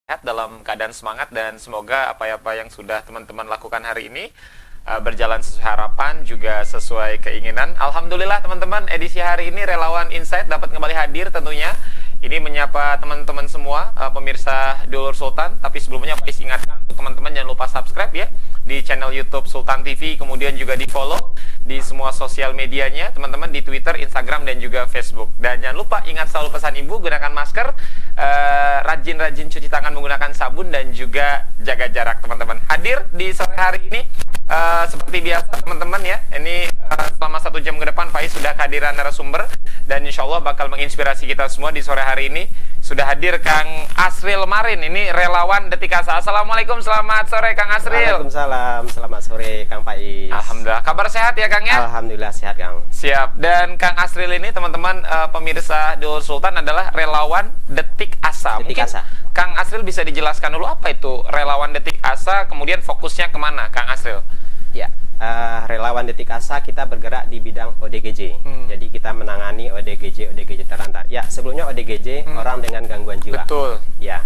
sehat, dalam keadaan semangat, dan semoga apa-apa yang sudah teman-teman lakukan hari ini berjalan sesuai harapan, juga sesuai keinginan. Alhamdulillah teman-teman, edisi hari ini Relawan Insight dapat kembali hadir tentunya. Ini menyapa teman-teman semua, pemirsa Dulur Sultan. Tapi sebelumnya Faiz ingatkan untuk teman-teman jangan lupa subscribe ya di channel YouTube Sultan TV, kemudian juga di follow di semua sosial medianya teman-teman, di Twitter, Instagram, dan juga Facebook. Dan jangan lupa ingat selalu pesan ibu, gunakan masker, rajin-rajin cuci tangan menggunakan sabun, dan juga jaga jarak teman-teman. Hadir di sore hari ini seperti biasa teman-teman ya, ini selama 1 jam ke depan Faiz sudah kehadiran narasumber, dan insya Allah bakal menginspirasi kita semua di sore hari ini. Sudah hadir Kang Asril Marin, ini relawan Detik Asa. Assalamualaikum, selamat sore Kang Asril. Waalaikumsalam, selamat sore Kang Faiz. Alhamdulillah, kabar sehat ya Kang ya? Alhamdulillah sehat Kang. Siap. Dan Kang Asril ini teman-teman, pemirsa Dulur Sultan, adalah relawan Detik Asa. Detik Mungkin Asa. Kang Asril bisa dijelaskan dulu apa itu relawan Detik Asa, kemudian fokusnya kemana Kang Asril? Ya, relawan Detik Asa kita bergerak di bidang ODGJ. Jadi kita menangani ODGJ terlantar. Ya, sebelumnya ODGJ orang dengan gangguan jiwa. Betul. Ya,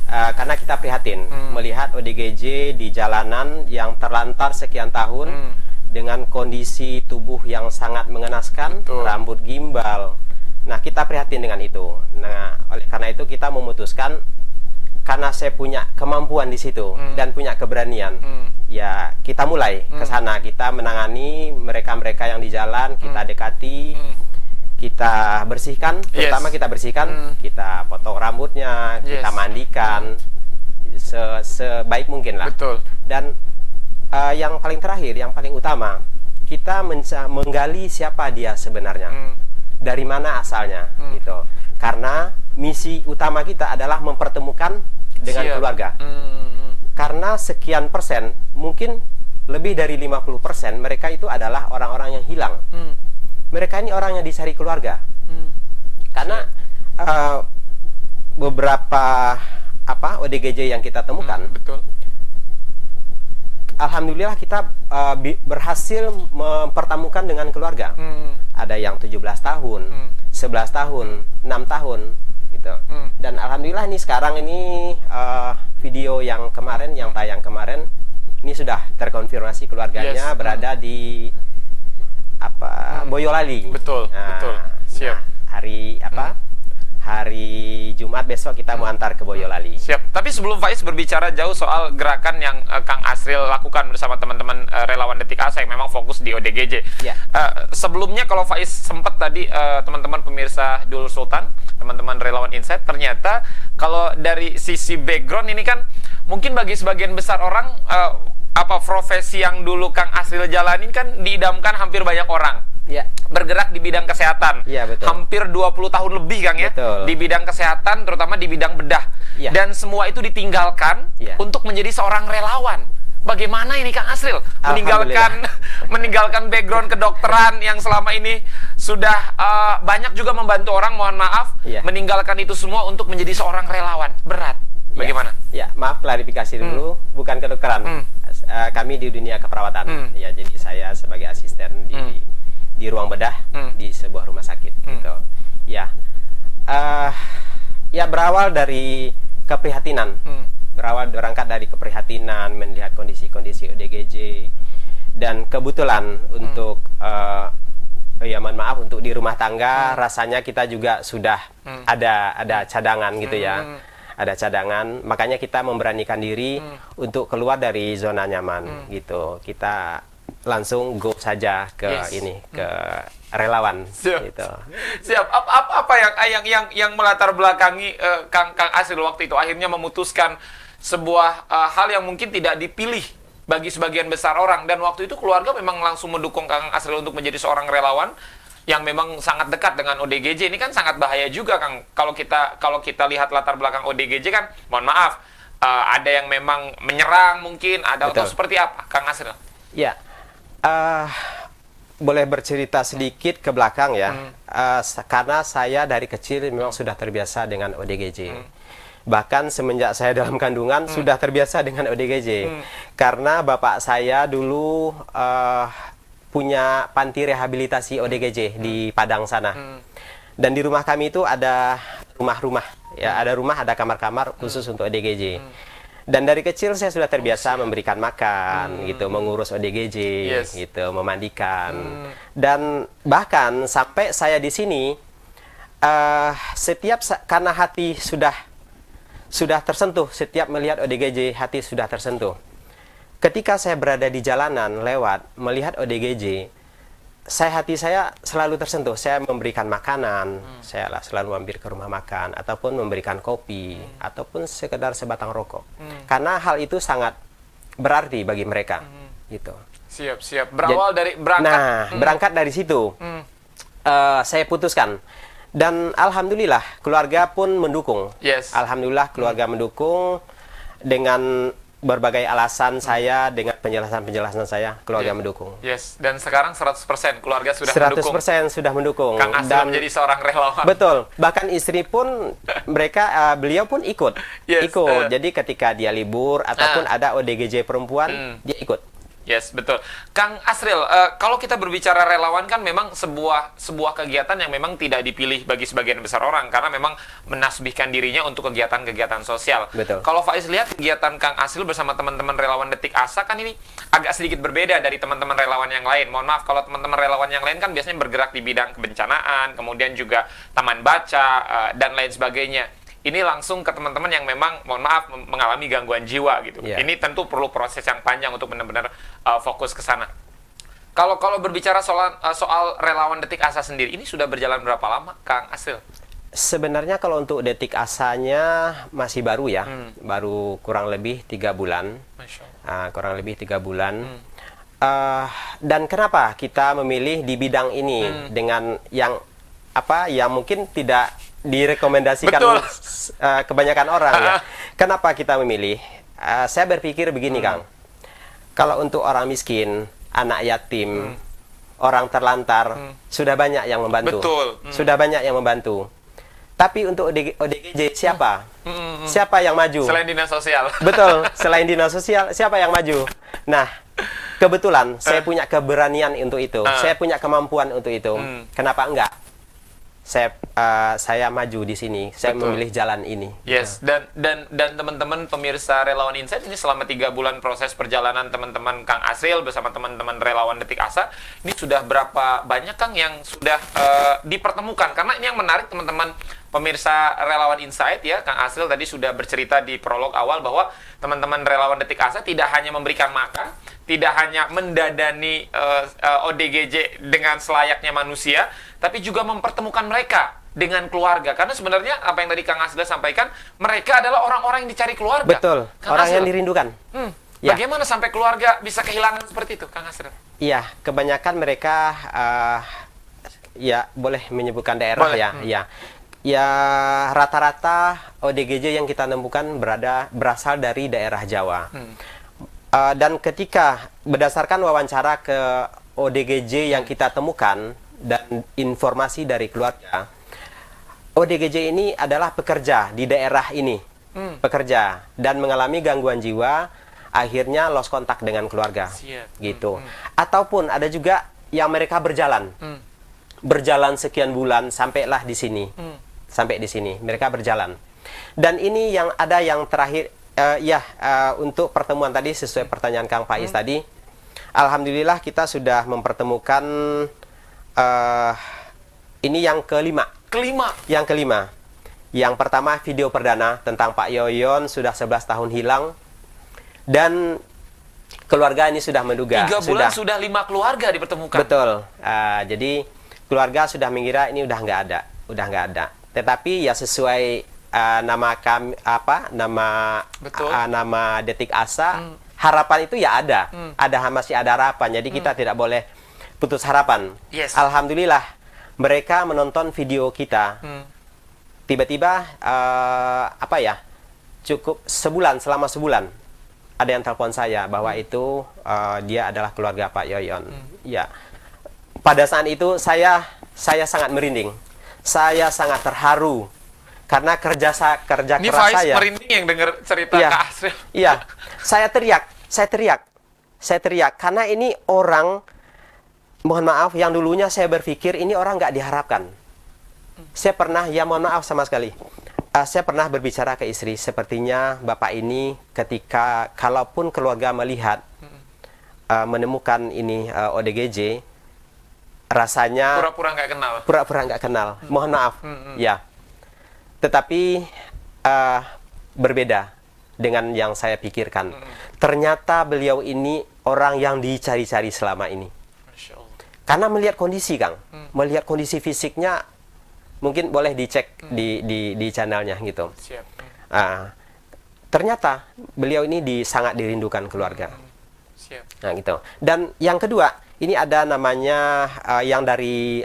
karena kita prihatin melihat ODGJ di jalanan yang terlantar sekian tahun dengan kondisi tubuh yang sangat mengenaskan, Betul. rambut gimbal. Nah, kita prihatin dengan itu. Nah, oleh karena itu kita memutuskan, karena saya punya kemampuan di situ dan punya keberanian, ya kita mulai ke sana. Kita menangani mereka-mereka yang di jalan, kita dekati, kita bersihkan, terutama kita bersihkan, kita potong rambutnya, kita mandikan sebaik mungkin lah. Betul. Dan yang paling terakhir, yang paling utama, kita menggali siapa dia sebenarnya, dari mana asalnya, gitu. Karena misi utama kita adalah mempertemukan dengan keluarga. Karena sekian persen, mungkin lebih dari 50% mereka itu adalah orang-orang yang hilang. Mereka ini orang yang dicari keluarga. Karena beberapa ODGJ yang kita temukan, Betul. alhamdulillah kita berhasil mempertemukan dengan keluarga. Ada yang 17 tahun, 11 tahun, 6 tahun gitu. Dan alhamdulillah ini sekarang ini video yang kemarin, yang tayang kemarin, ini sudah terkonfirmasi keluarganya berada di Boyolali. Betul, betul. Siap. Hari hari Jumat besok kita mau antar ke Boyolali. Siap. Tapi sebelum Faiz berbicara jauh soal gerakan yang Kang Asril lakukan bersama teman-teman relawan Detik Asa yang memang fokus di ODGJ. Ya. Sebelumnya kalau Faiz sempat tadi, teman-teman pemirsa Dulur Sultan, teman-teman relawan Insight, ternyata kalau dari sisi background ini kan mungkin bagi sebagian besar orang, profesi yang dulu Kang Asril jalanin kan diidamkan hampir banyak orang. Ya. Bergerak di bidang kesehatan. Ya, betul. Hampir 20 tahun lebih Kang ya. Betul. Di bidang kesehatan, terutama di bidang bedah. Ya. Dan semua itu ditinggalkan untuk menjadi seorang relawan. Bagaimana ini Kang Asril meninggalkan background kedokteran yang selama ini sudah banyak juga membantu orang, mohon maaf, meninggalkan itu semua untuk menjadi seorang relawan. Berat. Bagaimana? Ya, maaf klarifikasi dulu, bukan kedokteran. Kami di dunia keperawatan. Ya, jadi saya sebagai asisten di ruang bedah di sebuah rumah sakit gitu. Ya. Ya, berawal dari keprihatinan. Berangkat dari keprihatinan melihat kondisi-kondisi ODGJ, dan kebetulan untuk ya mohon maaf, untuk di rumah tangga rasanya kita juga sudah ada cadangan gitu ya. Ada cadangan, makanya kita memberanikan diri untuk keluar dari zona nyaman gitu. Kita langsung go saja ke ke relawan. Siap. Gitu. Siap. Apa yang melatar belakangi Kang Asril waktu itu akhirnya memutuskan sebuah hal yang mungkin tidak dipilih bagi sebagian besar orang, dan waktu itu keluarga memang langsung mendukung Kang Asril untuk menjadi seorang relawan yang memang sangat dekat dengan ODGJ. Ini kan sangat bahaya juga Kang. Kalau kita lihat latar belakang ODGJ kan, mohon maaf, ada yang memang menyerang mungkin, ada atau seperti apa Kang Asril? Ya. Boleh bercerita sedikit ke belakang ya. Karena saya dari kecil memang sudah terbiasa dengan ODGJ. Bahkan semenjak saya dalam kandungan sudah terbiasa dengan ODGJ. Karena bapak saya dulu punya panti rehabilitasi ODGJ di Padang sana. Dan di rumah kami itu ada rumah-rumah Ya, ada rumah, ada kamar-kamar khusus untuk ODGJ. Dan dari kecil saya sudah terbiasa memberikan makan, gitu, mengurus ODGJ, gitu, memandikan. Dan bahkan sampai saya di sini, karena hati sudah tersentuh, setiap melihat ODGJ hati sudah tersentuh. Ketika saya berada di jalanan lewat melihat ODGJ, hati saya selalu tersentuh. Saya memberikan makanan, saya selalu mampir ke rumah makan, ataupun memberikan kopi, ataupun sekedar sebatang rokok. Karena hal itu sangat berarti bagi mereka, gitu. Siap. Berawal dari berangkat. Nah, berangkat dari situ, saya putuskan. Dan alhamdulillah keluarga pun mendukung. Alhamdulillah keluarga mendukung dengan berbagai alasan saya, dengan penjelasan saya, keluarga mendukung. Dan sekarang 100% keluarga sudah 100% sudah mendukung. Kang Asril menjadi seorang relawan. Betul. Bahkan istri pun, beliau pun ikut. Jadi ketika dia libur, ataupun ada ODGJ perempuan, dia ikut. Betul. Kang Asril, kalau kita berbicara relawan kan memang sebuah kegiatan yang memang tidak dipilih bagi sebagian besar orang, karena memang menasbihkan dirinya untuk kegiatan-kegiatan sosial. Betul. Kalau Faiz lihat kegiatan Kang Asril bersama teman-teman relawan Detik Asa kan ini agak sedikit berbeda dari teman-teman relawan yang lain. Mohon maaf, kalau teman-teman relawan yang lain kan biasanya bergerak di bidang kebencanaan, kemudian juga taman baca, dan lain sebagainya. Ini langsung ke teman-teman yang memang, mohon maaf, mengalami gangguan jiwa gitu. Ini tentu perlu proses yang panjang untuk benar-benar fokus ke sana. Kalau berbicara soal relawan Detik Asa sendiri, ini sudah berjalan berapa lama, Kang Asril? Sebenarnya kalau untuk Detik Asanya masih baru ya, baru kurang lebih 3 bulan. Kurang lebih 3 bulan. Dan kenapa kita memilih di bidang ini dengan yang mungkin tidak direkomendasikan kebanyakan orang ya. Kenapa kita memilih? Saya berpikir begini, Kang. Kalau untuk orang miskin, anak yatim, orang terlantar, sudah banyak yang membantu. Sudah banyak yang membantu. Tapi untuk ODGJ siapa? Siapa yang maju? Selain dinas sosial. Betul, selain dinas sosial, siapa yang maju? Nah, kebetulan saya punya keberanian untuk itu. Saya punya kemampuan untuk itu. Kenapa enggak? Saya maju di sini, saya memilih jalan ini. Dan teman-teman pemirsa Relawan Insight, ini selama 3 bulan proses perjalanan teman-teman Kang Asril bersama teman-teman relawan Detik Asa, ini sudah berapa banyak, Kang, yang sudah dipertemukan? Karena ini yang menarik, teman-teman pemirsa Relawan Insight ya, Kang Asril tadi sudah bercerita di prolog awal bahwa teman-teman relawan Detik Asa tidak hanya memberikan makan, tidak hanya mendadani ODGJ dengan selayaknya manusia, tapi juga mempertemukan mereka dengan keluarga. Karena sebenarnya apa yang tadi Kang Asril sampaikan, mereka adalah orang-orang yang dicari keluarga. Betul, orang yang dirindukan. Bagaimana sampai keluarga bisa kehilangan seperti itu, Kang Asril? Iya, kebanyakan mereka, boleh menyebutkan daerah ya. Ya, rata-rata ODGJ yang kita temukan berasal dari daerah Jawa. Dan ketika berdasarkan wawancara ke ODGJ yang kita temukan dan informasi dari keluarga, ODGJ ini adalah pekerja di daerah ini, pekerja dan mengalami gangguan jiwa, akhirnya lost kontak dengan keluarga, gitu. Ataupun ada juga yang mereka berjalan sekian bulan sampailah di sini, sampai di sini mereka berjalan. Dan ini yang ada yang terakhir. Untuk pertemuan tadi sesuai pertanyaan Kang Faiz tadi, alhamdulillah kita sudah mempertemukan ini yang kelima. Yang kelima. Yang pertama video perdana tentang Pak Yoyon sudah 11 tahun hilang, dan keluarga ini sudah menduga. 3 bulan sudah 5 keluarga dipertemukan. Betul. Jadi keluarga sudah mengira ini udah nggak ada. Tetapi ya sesuai nama Detik Asa, harapan itu ya ada. Masih ada harapan. Jadi kita tidak boleh putus harapan. Alhamdulillah mereka menonton video kita. Tiba-tiba cukup selama sebulan ada yang telepon saya bahwa itu dia adalah keluarga Pak Yoyon. Ya. Pada saat itu saya sangat merinding. Saya sangat terharu. Karena kerja keras saya. Ini merinding yang dengar cerita Kak Asril. Iya, saya teriak karena ini orang, mohon maaf, yang dulunya saya berpikir ini orang nggak diharapkan. Saya pernah, mohon maaf sama sekali, Saya pernah berbicara ke istri, sepertinya Bapak ini ketika kalaupun keluarga melihat menemukan ini ODGJ, rasanya pura-pura nggak kenal. Pura-pura nggak kenal. Mohon maaf, ya. Tetapi berbeda dengan yang saya pikirkan. Ternyata beliau ini orang yang dicari-cari selama ini. Masya Allah. Karena melihat kondisi, Kang, melihat kondisi fisiknya. Mungkin boleh dicek di channelnya gitu. Siap. Ternyata beliau ini sangat dirindukan keluarga. Siap. Nah gitu. Dan yang kedua, ini ada namanya yang dari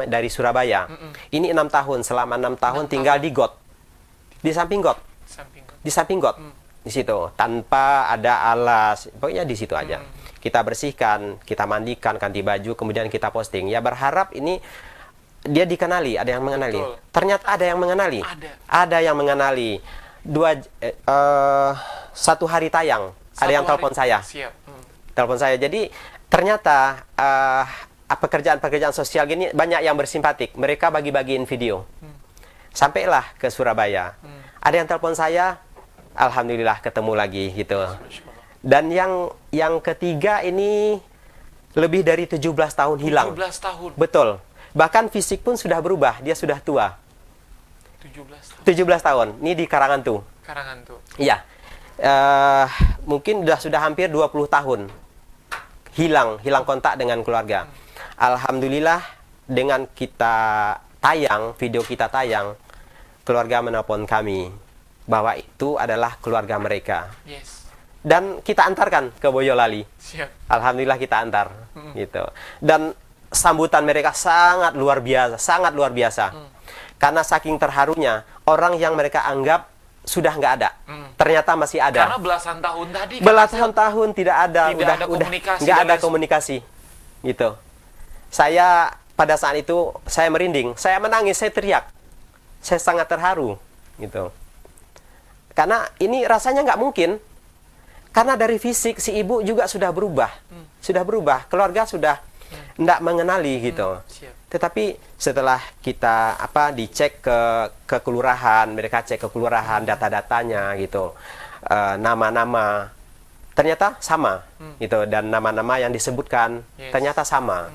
dari Surabaya. Ini 6 tahun, selama 6 tahun tinggal di got, di samping got, di samping got, di situ tanpa ada alas, pokoknya di situ aja. Kita bersihkan, kita mandikan, ganti baju, kemudian kita posting. Ya berharap ini dia dikenali, ada yang mengenali. Betul. Ternyata ada yang mengenali. Ada yang mengenali. Satu hari tayang, ada yang telepon saya. Siap. Telepon saya. Jadi ternyata pekerjaan-pekerjaan sosial gini banyak yang bersimpatik. Mereka bagi-bagiin video. Sampailah ke Surabaya. Ada yang telepon saya, alhamdulillah ketemu lagi gitu. Dan yang ketiga ini lebih dari 17 tahun hilang. 17 tahun. Betul. Bahkan fisik pun sudah berubah, dia sudah tua. 17 tahun. Ini di Karangantu. Karangantu. Iya. Mungkin sudah hampir 20 tahun. Hilang kontak dengan keluarga. Alhamdulillah dengan video kita tayang, keluarga menelpon kami bahwa itu adalah keluarga mereka. Yes. Dan kita antarkan ke Boyolali. Siap. Alhamdulillah kita antar gitu. Dan sambutan mereka sangat luar biasa, karena saking terharunya, orang yang mereka anggap sudah nggak ada, ternyata masih ada. Karena belasan tahun tadi. Belasan tahun tidak ada, nggak ada komunikasi, gitu. Saya pada saat itu saya merinding, saya menangis, saya teriak, saya sangat terharu, gitu. Karena ini rasanya nggak mungkin, karena dari fisik si ibu juga sudah berubah, keluarga sudah tidak mengenali gitu. Tetapi setelah kita dicek ke kelurahan, mereka cek ke kelurahan data-datanya gitu, nama-nama ternyata sama gitu, dan nama-nama yang disebutkan ternyata sama.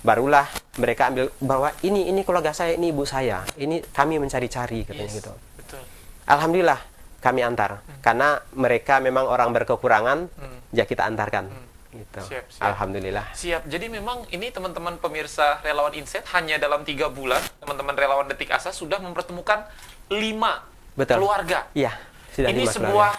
Barulah mereka ambil bahwa ini keluarga saya, ini ibu saya, ini kami mencari-cari katanya gitu. Betul. Alhamdulillah kami antar, karena mereka memang orang berkekurangan, ya kita antarkan. Gitu. Siap. Alhamdulillah. Siap. Jadi memang ini teman-teman pemirsa Relawan Insight, hanya dalam 3 bulan teman-teman Relawan Detik Asa sudah mempertemukan 5 keluarga. Iya. Ini sebuah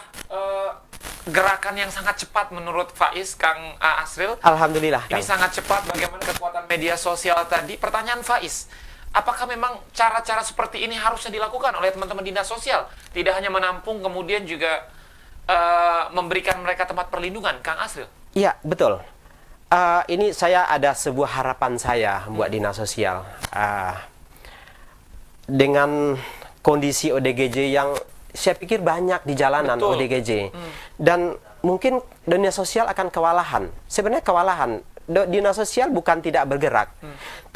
gerakan yang sangat cepat menurut Faiz, Kang Asril. Alhamdulillah. Ini sangat cepat. Bagaimana kekuatan media sosial tadi? Pertanyaan Faiz, apakah memang cara-cara seperti ini harusnya dilakukan oleh teman-teman dinas sosial? Tidak hanya menampung, kemudian juga memberikan mereka tempat perlindungan, Kang Asril? Iya, betul. Ini saya ada sebuah harapan saya buat dinas sosial. Dengan kondisi ODGJ yang saya pikir banyak di jalanan. Betul. ODGJ. Dan mungkin dinas sosial akan kewalahan. Sebenarnya kewalahan. Dinas sosial bukan tidak bergerak.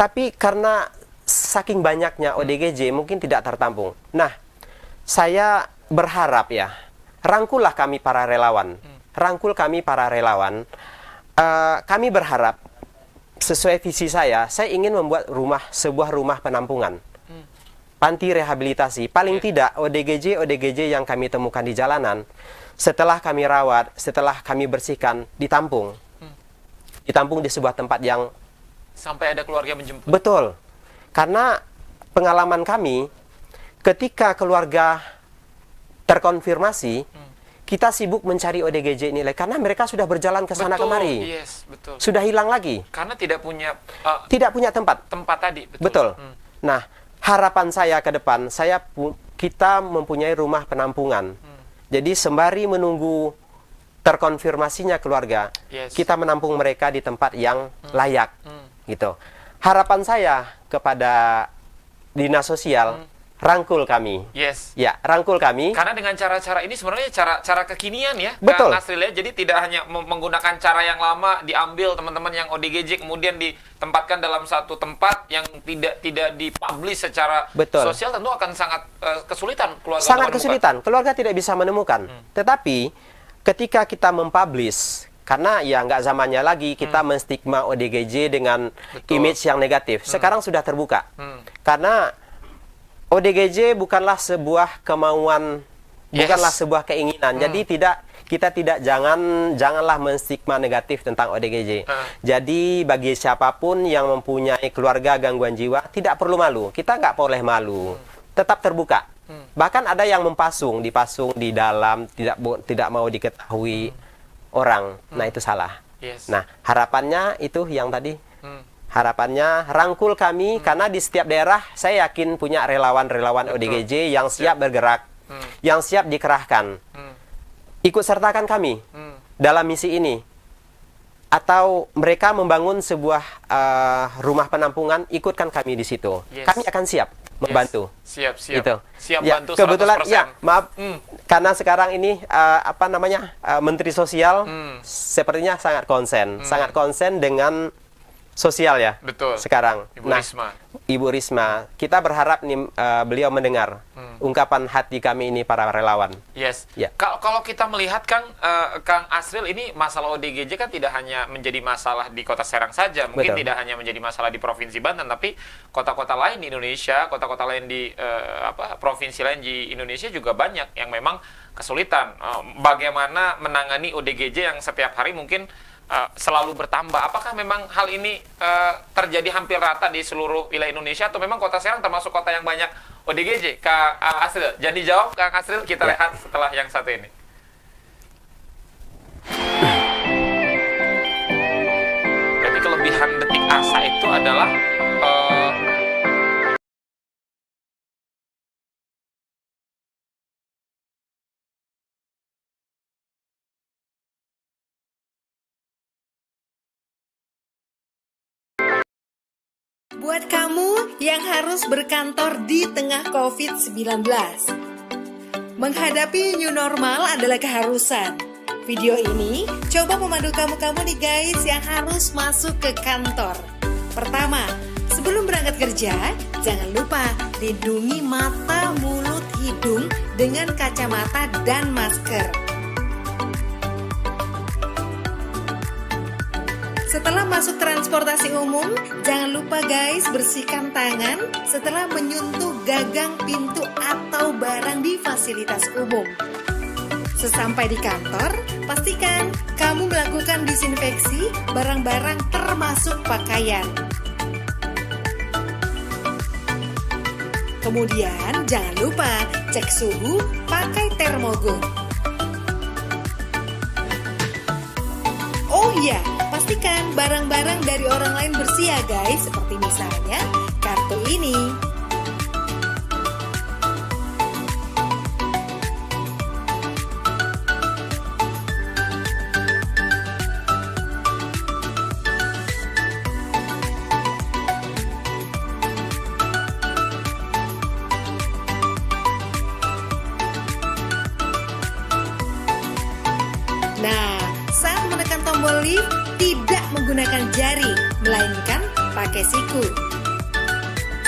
Tapi karena saking banyaknya ODGJ mungkin tidak tertampung. Nah, saya berharap ya, rangkullah kami para relawan. Kami berharap sesuai visi saya ingin membuat sebuah rumah penampungan, panti rehabilitasi. Paling tidak ODGJ yang kami temukan di jalanan, setelah kami rawat, setelah kami bersihkan, ditampung di sebuah tempat yang sampai ada keluarga menjemput. Betul, karena pengalaman kami ketika keluarga terkonfirmasi, kita sibuk mencari ODGJ nilai karena mereka sudah berjalan ke sana kemari. Yes, betul. Sudah hilang lagi. Karena tidak punya tempat. Tempat tadi, betul. Betul. Nah, harapan saya ke depan, kita mempunyai rumah penampungan. Jadi sembari menunggu terkonfirmasinya keluarga, kita menampung mereka di tempat yang layak. Gitu. Harapan saya kepada dinas sosial, rangkul kami. Yes. Ya, rangkul kami. Karena dengan cara-cara ini sebenarnya cara kekinian ya, Betul. Kang Asril ya. Jadi tidak hanya menggunakan cara yang lama, diambil teman-teman yang ODGJ kemudian ditempatkan dalam satu tempat yang tidak dipublish secara Betul. sosial, tentu akan sangat kesulitan keluarga. Sangat kesulitan. Keluarga tidak bisa menemukan. Tetapi ketika kita mempublish, karena ya nggak zamannya lagi kita menstigma ODGJ dengan image yang negatif. Sekarang sudah terbuka. Karena ODGJ bukanlah sebuah kemauan, bukanlah sebuah keinginan. Jadi janganlah menstigma negatif tentang ODGJ. Jadi bagi siapapun yang mempunyai keluarga gangguan jiwa tidak perlu malu. Kita nggak boleh malu. Tetap terbuka. Bahkan ada yang dipasung di dalam, tidak mau diketahui orang. Nah, itu salah. Yes. Nah, harapannya itu yang tadi. Harapannya rangkul kami, karena di setiap daerah saya yakin punya relawan-relawan ODGJ yang siap bergerak, yang siap dikerahkan. Ikut sertakan kami dalam misi ini. Atau mereka membangun sebuah rumah penampungan, ikutkan kami di situ. Yes. Kami akan siap membantu. Siap. Gitu. Siap Ya, bantu 100%. kebetulan ya, maaf karena sekarang ini Menteri Sosial sepertinya sangat konsen dengan sosial ya. Betul. Sekarang. Ibu Risma, kita berharap nih beliau mendengar ungkapan hati kami ini para relawan. Yes. Ya. Kalau kita melihat Kang Asril, ini masalah ODGJ kan tidak hanya menjadi masalah di Kota Serang saja, mungkin Betul. tidak hanya menjadi masalah di Provinsi Banten, tapi kota-kota lain di Indonesia, kota-kota lain di provinsi lain di Indonesia juga banyak yang memang kesulitan. Bagaimana menangani ODGJ yang setiap hari mungkin selalu bertambah. Apakah memang hal ini terjadi hampir rata di seluruh wilayah Indonesia, atau memang Kota Serang termasuk kota yang banyak ODGJ? Kang Asril, jangan dijawab Kang Asril, kita lihat setelah yang satu ini. Berarti kelebihan Detik Asa itu adalah buat kamu yang harus berkantor di tengah COVID-19. Menghadapi new normal adalah keharusan. Video ini coba memandu kamu nih guys yang harus masuk ke kantor. Pertama, sebelum berangkat kerja, jangan lupa lindungi mata, mulut, hidung dengan kacamata dan masker. Setelah masuk transportasi umum, jangan lupa guys bersihkan tangan setelah menyentuh gagang pintu atau barang di fasilitas umum. Sesampai di kantor, pastikan kamu melakukan disinfeksi barang-barang termasuk pakaian. Kemudian jangan lupa cek suhu pakai termogun. Oh iya, pastikan barang-barang dari orang lain bersih ya guys, seperti misalnya kartu ini. Nah, saat menekan tombol lift, tidak menggunakan jari, melainkan pakai siku.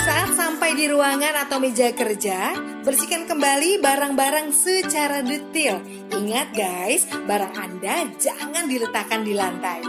Saat sampai di ruangan atau meja kerja, bersihkan kembali barang-barang secara detail. Ingat guys, barang Anda jangan diletakkan di lantai.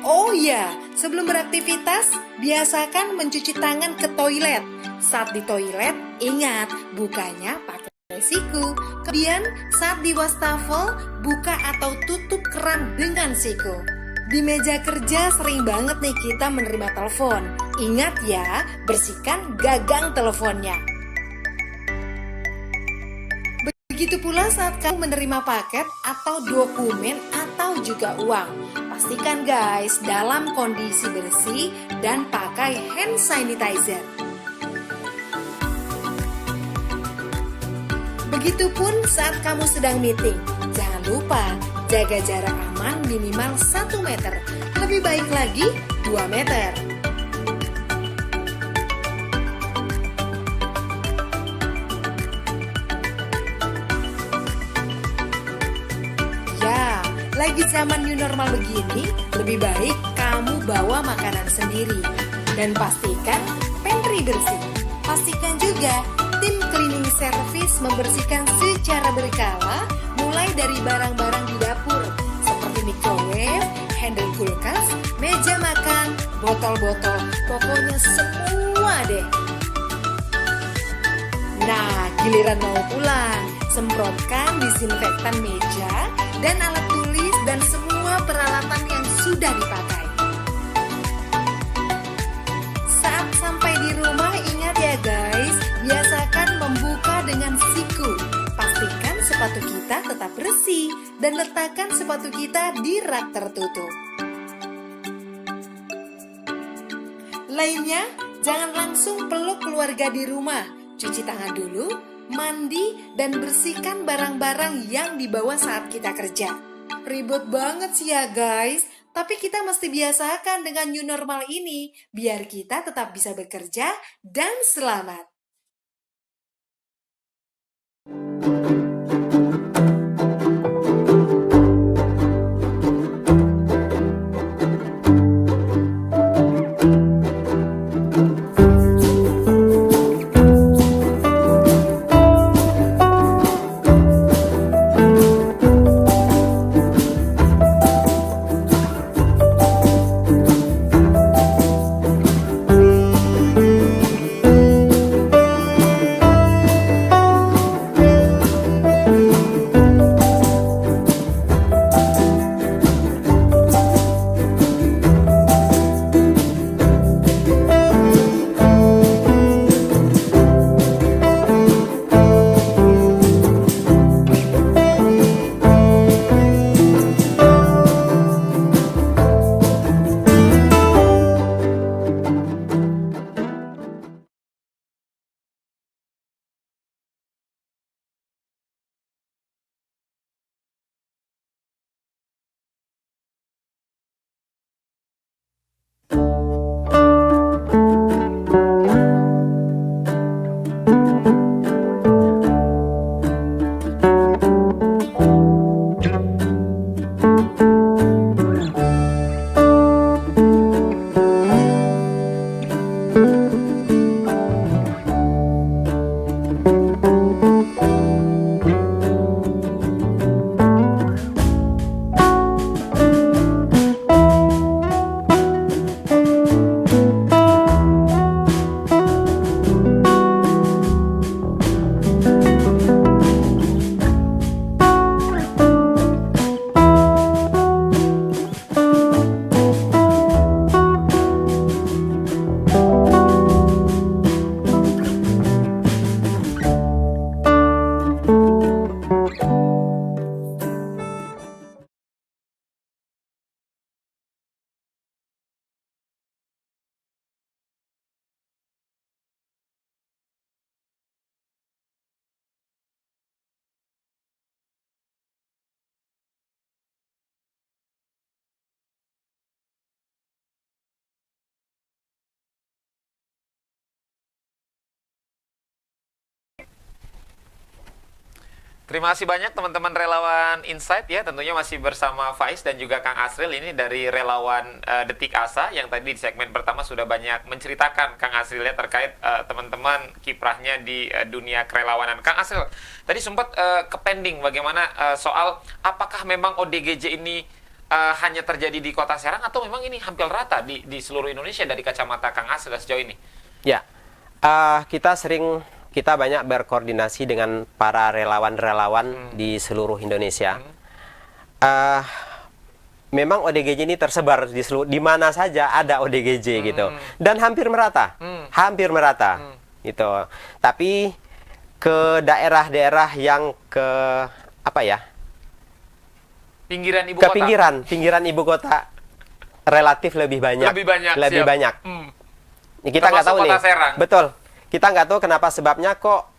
Oh ya, sebelum beraktivitas, biasakan mencuci tangan ke toilet. Saat di toilet, ingat, bukanya pakai siku. Kemudian saat di wastafel, buka atau tutup keran dengan siku. Di meja kerja sering banget nih kita menerima telepon. Ingat ya, bersihkan gagang teleponnya. Begitu pula saat kamu menerima paket atau dokumen atau juga uang. Pastikan guys dalam kondisi bersih dan pakai hand sanitizer. Begitupun saat kamu sedang meeting, jangan lupa jaga jarak aman minimal 1 meter, lebih baik lagi 2 meter. Apalagi zaman new normal begini, lebih baik kamu bawa makanan sendiri. Dan pastikan pantry bersih. Pastikan juga tim cleaning service membersihkan secara berkala, mulai dari barang-barang di dapur seperti microwave, handle kulkas, meja makan, botol-botol, pokoknya semua deh. Nah, giliran mau pulang, semprotkan disinfektan meja dan alat tulis dan semua peralatan yang sudah dipakai. Saat sampai di rumah, ingat ya guys, biasakan membuka dengan siku. Pastikan sepatu kita tetap bersih dan letakkan sepatu kita di rak tertutup. Lainnya, jangan langsung peluk keluarga di rumah. Cuci tangan dulu, mandi, dan bersihkan barang-barang yang dibawa saat kita kerja. Ribet banget sih ya guys, tapi kita mesti biasakan dengan new normal ini, biar kita tetap bisa bekerja dan selamat. Terima kasih banyak teman-teman relawan Insight ya, tentunya masih bersama Faiz dan juga Kang Asril ini dari relawan Detik Asa yang tadi di segmen pertama sudah banyak menceritakan Kang Asril ya terkait teman-teman kiprahnya di dunia kerelawanan. Kang Asril, tadi sempat kepending bagaimana soal apakah memang ODGJ ini hanya terjadi di Kota Serang atau memang ini hampir rata di seluruh Indonesia dari kacamata Kang Asril sejauh ini? Ya, kita banyak berkoordinasi dengan para relawan-relawan di seluruh Indonesia. Memang ODGJ ini tersebar di mana saja ada ODGJ gitu, dan hampir merata, gitu. Tapi ke daerah-daerah yang pinggiran ibu kota relatif lebih banyak. Kita nggak tahu nih. Serang. Betul. Kita nggak tahu kenapa sebabnya kok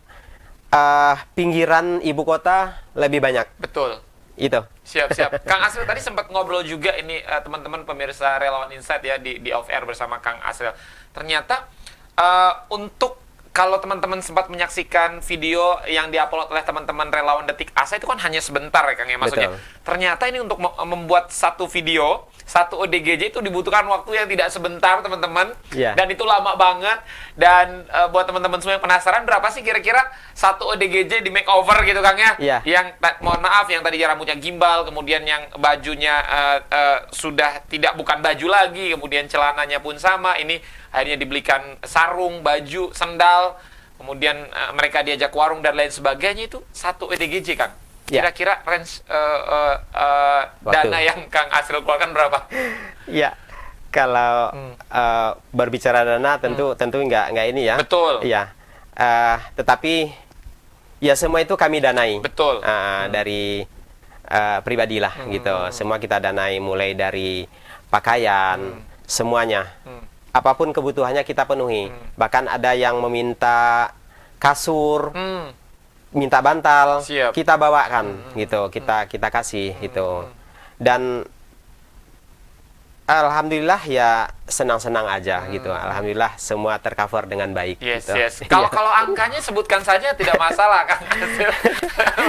pinggiran ibu kota lebih banyak. Betul. Itu. Siap. Kang Asril tadi sempat ngobrol juga ini teman-teman pemirsa relawan Insight ya di off air bersama Kang Asril. Ternyata untuk kalau teman-teman sempat menyaksikan video yang diupload oleh teman-teman relawan Detik Asa itu kan hanya sebentar ya Kang ya, maksudnya. Betul. Ternyata ini untuk membuat satu video, satu ODGJ itu dibutuhkan waktu yang tidak sebentar teman-teman. Iya. Dan itu lama banget. Dan buat teman-teman semua yang penasaran, berapa sih kira-kira satu ODGJ di makeover gitu Kang ya? Iya. Yang mohon maaf yang tadi rambutnya gimbal, kemudian yang bajunya sudah tidak bukan baju lagi, kemudian celananya pun sama, ini akhirnya dibelikan sarung, baju, sendal, kemudian mereka diajak ke warung dan lain sebagainya. Itu satu ODGJ Kang. Ya. Kira-kira range dana yang Kang Asril keluarkan berapa? Ya, kalau berbicara dana tentu nggak ini ya. Betul. Iya. Tetapi ya semua itu kami danai. Betul. Dari pribadi lah gitu. Semua kita danai, mulai dari pakaian, semuanya. Apapun kebutuhannya kita penuhi. Bahkan ada yang meminta kasur, minta bantal, Siap. kita bawakan gitu, kita kasih gitu. Dan alhamdulillah ya senang-senang aja gitu. Alhamdulillah semua tercover dengan baik. Yes, gitu. yes. Kalau angkanya sebutkan saja tidak masalah Kang.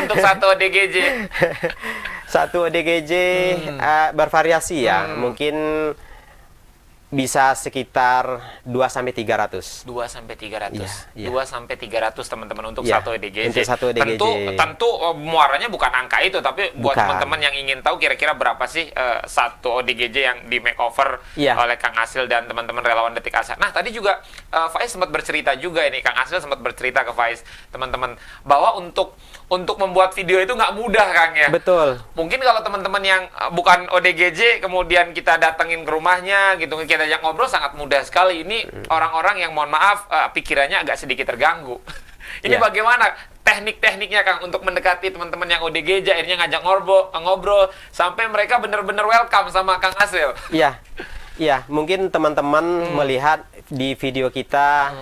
Untuk satu ODGJ. Satu ODGJ bervariasi ya. Mungkin bisa sekitar 2-300. 2-300. Iya. 2-300 teman-teman untuk Iya, satu ODGJ. untuk satu ODGJ. Tentu muaranya bukan angka itu, tapi buat Bukan. teman-teman yang ingin tahu kira-kira berapa sih satu ODGJ yang di makeover Iya. oleh Kang Asril dan teman-teman relawan Detik Asa. Nah, tadi juga Faiz sempat bercerita juga ini, Kang Asril sempat bercerita ke Faiz, teman-teman, bahwa untuk membuat video itu nggak mudah Kang ya. Betul. Mungkin kalau teman-teman yang bukan ODGJ kemudian kita datengin ke rumahnya gitu, kita ajak ngobrol sangat mudah sekali. Ini orang-orang yang mohon maaf pikirannya agak sedikit terganggu. Ini Ya. bagaimana teknik-tekniknya Kang untuk mendekati teman-teman yang ODGJ, akhirnya ngajak ngobrol sampai mereka benar-benar welcome sama Kang Asril. Iya. Iya, mungkin teman-teman melihat di video kita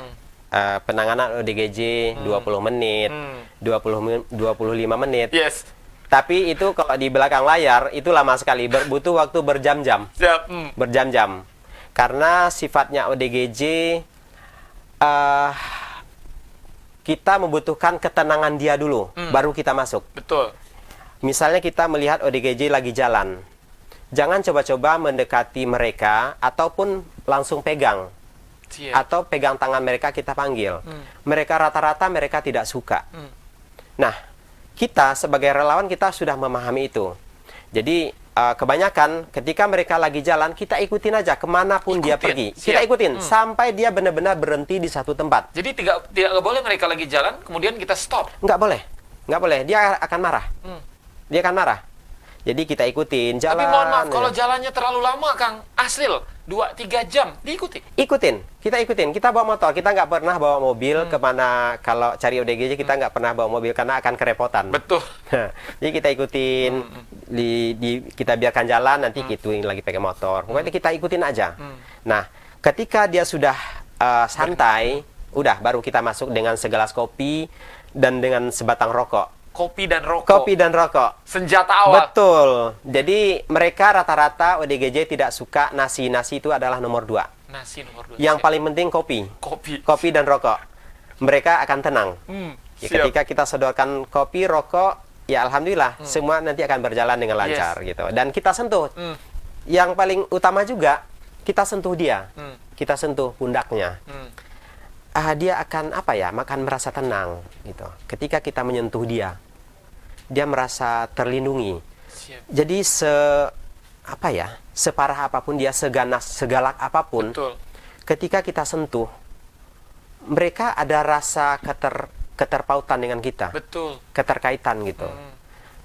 penanganan ODGJ 20 menit, 25 menit. Yes. Tapi itu kalau di belakang layar itu lama sekali, butuh waktu berjam-jam. Siap. Berjam-jam. Karena sifatnya ODGJ kita membutuhkan ketenangan dia dulu, baru kita masuk. Betul. Misalnya kita melihat ODGJ lagi jalan. Jangan coba-coba mendekati mereka ataupun langsung pegang. Siap. Atau pegang tangan mereka kita panggil. Mereka rata-rata mereka tidak suka. Nah, kita sebagai relawan kita sudah memahami itu. Jadi kebanyakan ketika mereka lagi jalan, kita ikutin aja kemanapun dia pergi. Siap. Kita ikutin sampai dia benar-benar berhenti di satu tempat. Jadi tidak boleh mereka lagi jalan kemudian kita stop. Nggak boleh, nggak boleh. Dia akan marah. Dia akan marah. Jadi kita ikutin jalan. Tapi mohon maaf, ya. kalau jalannya terlalu lama, Kang Asril, 2-3 jam, diikuti. Ikutin, kita ikutin. Kita bawa motor, kita nggak pernah bawa mobil kemana. Kalau cari ODGJ kita nggak pernah bawa mobil karena akan kerepotan. Betul. Jadi kita ikutin, kita biarkan jalan, nanti gituin lagi pakai motor. Pokoknya kita ikutin aja. Nah, ketika dia sudah santai, udah baru kita masuk dengan segelas kopi dan dengan sebatang rokok. Kopi dan rokok. Kopi dan rokok. Senjata awal. Betul. Jadi mereka rata-rata ODGJ tidak suka nasi. Nasi itu adalah nomor 2. Nasi nomor 2. Yang paling penting kopi. Kopi. Kopi dan rokok. Mereka akan tenang. Ya, Siap. ketika kita sodorkan kopi, rokok, ya alhamdulillah semua nanti akan berjalan dengan lancar gitu. Dan kita sentuh. Yang paling utama juga kita sentuh dia. Kita sentuh pundaknya. Dia akan akan merasa tenang gitu. Ketika kita menyentuh dia, dia merasa terlindungi. Siap. Jadi separah apapun dia, seganas, segalak apapun, Betul. ketika kita sentuh, mereka ada rasa keterpautan dengan kita, Betul. keterkaitan gitu.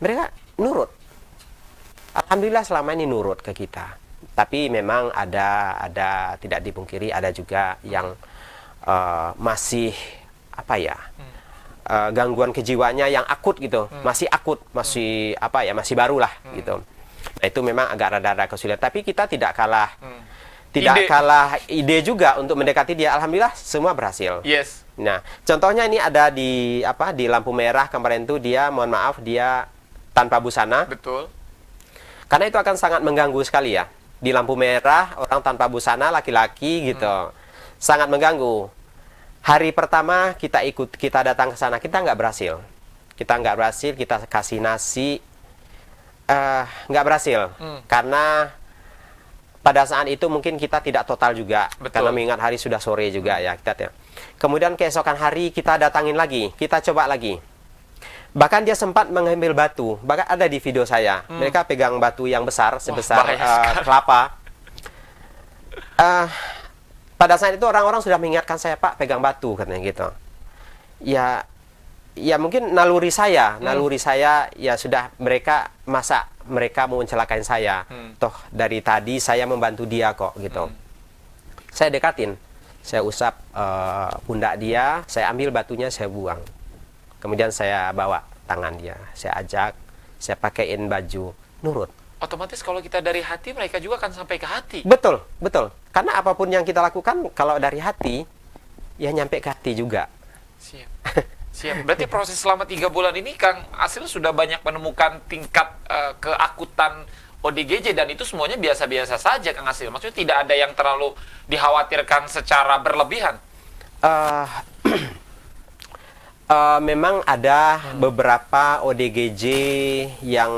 Mereka nurut. Alhamdulillah selama ini nurut ke kita. Tapi memang ada tidak dipungkiri ada juga yang masih gangguan kejiwaannya yang akut gitu, masih akut, masih baru lah gitu. Nah itu memang agak rada-rada kesulitan. Tapi kita tidak kalah ide juga untuk mendekati dia. Alhamdulillah semua berhasil. Yes. Nah contohnya ini ada di lampu merah kemarin tuh dia mohon maaf dia tanpa busana. Betul. Karena itu akan sangat mengganggu sekali ya. Di lampu merah orang tanpa busana laki-laki gitu. Sangat mengganggu. Hari pertama kita datang ke sana, kita nggak berhasil. Kita kasih nasi, nggak berhasil. Karena pada saat itu mungkin kita tidak total juga. Betul. Karena mengingat hari sudah sore juga ya. Kemudian keesokan hari kita datangin lagi, kita coba lagi. Bahkan dia sempat mengambil batu. Bahkan ada di video saya. Mereka pegang batu yang besar, sebesar kelapa. Pada saat itu orang-orang sudah mengingatkan saya, Pak, pegang batu, katanya gitu. Ya mungkin naluri saya ya sudah, masa mereka mau mencelakai saya. Toh dari tadi saya membantu dia kok gitu. Saya dekatin, saya usap pundak dia, saya ambil batunya, saya buang. Kemudian saya bawa tangan dia, saya ajak, saya pakaiin baju, nurut. Otomatis kalau kita dari hati, mereka juga akan sampai ke hati. Betul. Karena apapun yang kita lakukan, kalau dari hati, ya nyampe ke hati juga. Siap. Berarti proses selama 3 bulan ini, Kang Asril sudah banyak menemukan tingkat keakutan ODGJ, dan itu semuanya biasa-biasa saja, Kang Asril. Maksudnya tidak ada yang terlalu dikhawatirkan secara berlebihan. Memang ada beberapa ODGJ yang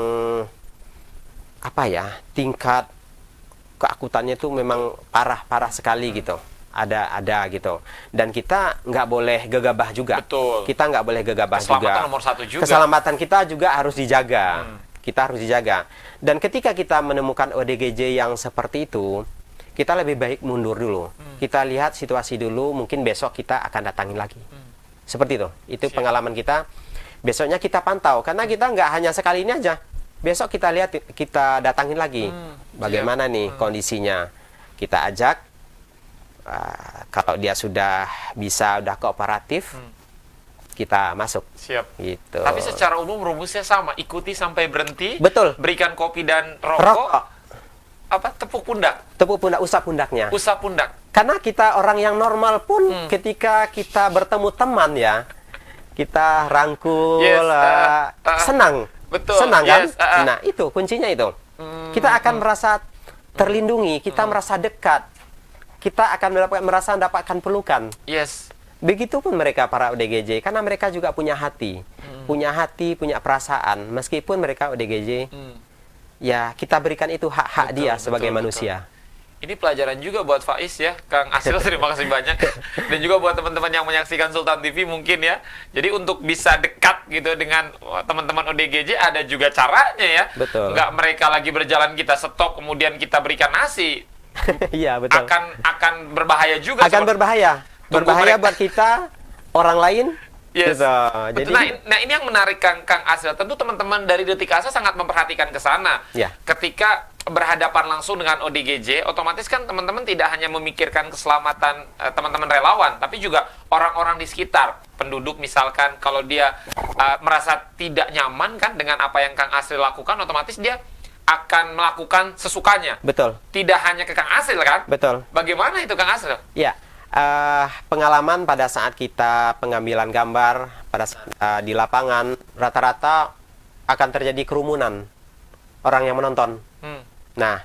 tingkat keakutannya itu memang parah sekali gitu. Ada gitu, dan kita nggak boleh gegabah juga. Betul. Kita nggak boleh gegabah juga. Keselamatan nomor 1 juga. Keselamatan kita juga harus dijaga. Kita harus dijaga. Dan ketika kita menemukan ODGJ yang seperti itu, kita lebih baik mundur dulu. Kita lihat situasi dulu. Mungkin besok kita akan datangin lagi. Seperti itu. Itu pengalaman kita. Besoknya kita pantau, karena kita nggak hanya sekali ini aja. Besok kita lihat, kita datangin lagi. Bagaimana nih kondisinya? Kita ajak. Kalau dia sudah kooperatif, kita masuk. Siap. Gitu. Tapi secara umum rumusnya sama, ikuti sampai berhenti. Betul. Berikan kopi dan rokok. Tepuk pundak. Tepuk pundak, usap pundaknya. Usap pundak. Karena kita orang yang normal pun, ketika kita bertemu teman ya, kita rangkul, senang. Betul. Senang kan? Nah, itu kuncinya itu. Kita akan merasa terlindungi, kita merasa dekat. Kita akan merasa mendapatkan pelukan. Yes. Begitupun mereka para ODGJ, karena mereka juga punya hati, punya perasaan. Meskipun mereka ODGJ, ya kita berikan itu hak-hak dia sebagai manusia. Ini pelajaran juga buat Faiz ya, Kang Asril, terima kasih banyak. Dan juga buat teman-teman yang menyaksikan Sultan TV mungkin ya. Jadi untuk bisa dekat gitu dengan teman-teman ODGJ, ada juga caranya ya. Betul. Nggak mereka lagi berjalan, kita stop, kemudian kita berikan nasi. Iya, betul. Akan berbahaya juga. Akan berbahaya buat kita, orang lain. Yes. Gitu. Jadi, nah ini yang menarik Kang Asril. Tentu teman-teman dari Detik Asa sangat memperhatikan ke sana. Ya. Ketika berhadapan langsung dengan ODGJ, otomatis kan teman-teman tidak hanya memikirkan keselamatan teman-teman relawan, tapi juga orang-orang di sekitar, penduduk misalkan. Kalau dia merasa tidak nyaman kan dengan apa yang Kang Asril lakukan, otomatis dia akan melakukan sesukanya. Betul. Tidak hanya ke Kang Asril kan? Betul. Bagaimana itu Kang Asril? Ya, pengalaman pada saat kita pengambilan gambar, pada saat di lapangan, rata-rata akan terjadi kerumunan orang yang menonton. Nah,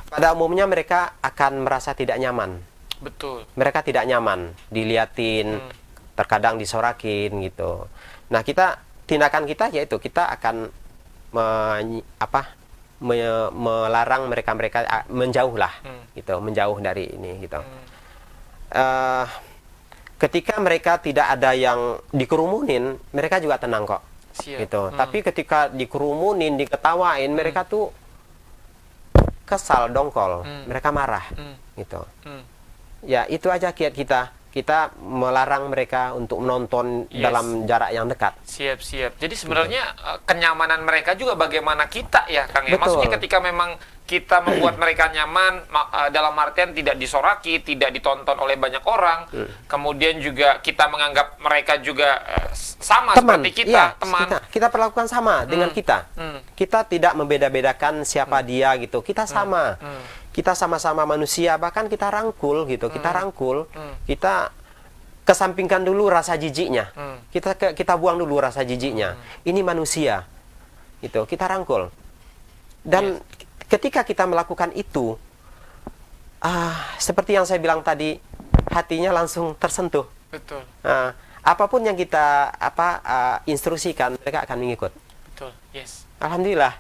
pada umumnya mereka akan merasa tidak nyaman. Betul. Mereka tidak nyaman, diliatin, terkadang disorakin gitu. Nah, tindakan kita yaitu kita akan melarang mereka menjauh lah, gitu, menjauh dari ini gitu. Ketika mereka tidak ada yang dikerumunin, mereka juga tenang kok. Gitu. Tapi ketika dikerumunin, diketawain, mereka tuh kesal, dongkol, mereka marah, gitu. Ya itu aja kiat kita. Kita melarang mereka untuk menonton dalam jarak yang dekat. Siap. Jadi sebenarnya kenyamanan mereka juga bagaimana kita ya, Kang. Ya? Maksudnya ketika memang kita membuat mereka nyaman, dalam artian tidak disoraki, tidak ditonton oleh banyak orang, kemudian juga kita menganggap mereka juga sama teman, seperti kita, iya, teman. Kita perlakukan sama dengan kita. Kita tidak membeda-bedakan siapa dia gitu. Kita sama. Kita sama-sama manusia, bahkan kita rangkul gitu. Kita rangkul, kita kesampingkan dulu rasa jijiknya. Kita buang dulu rasa jijiknya. Ini manusia. Gitu, kita rangkul. Dan ketika kita melakukan itu, seperti yang saya bilang tadi, hatinya langsung tersentuh. Betul. Apapun yang kita instruksikan, mereka akan mengikut. Betul. Yes. Alhamdulillah,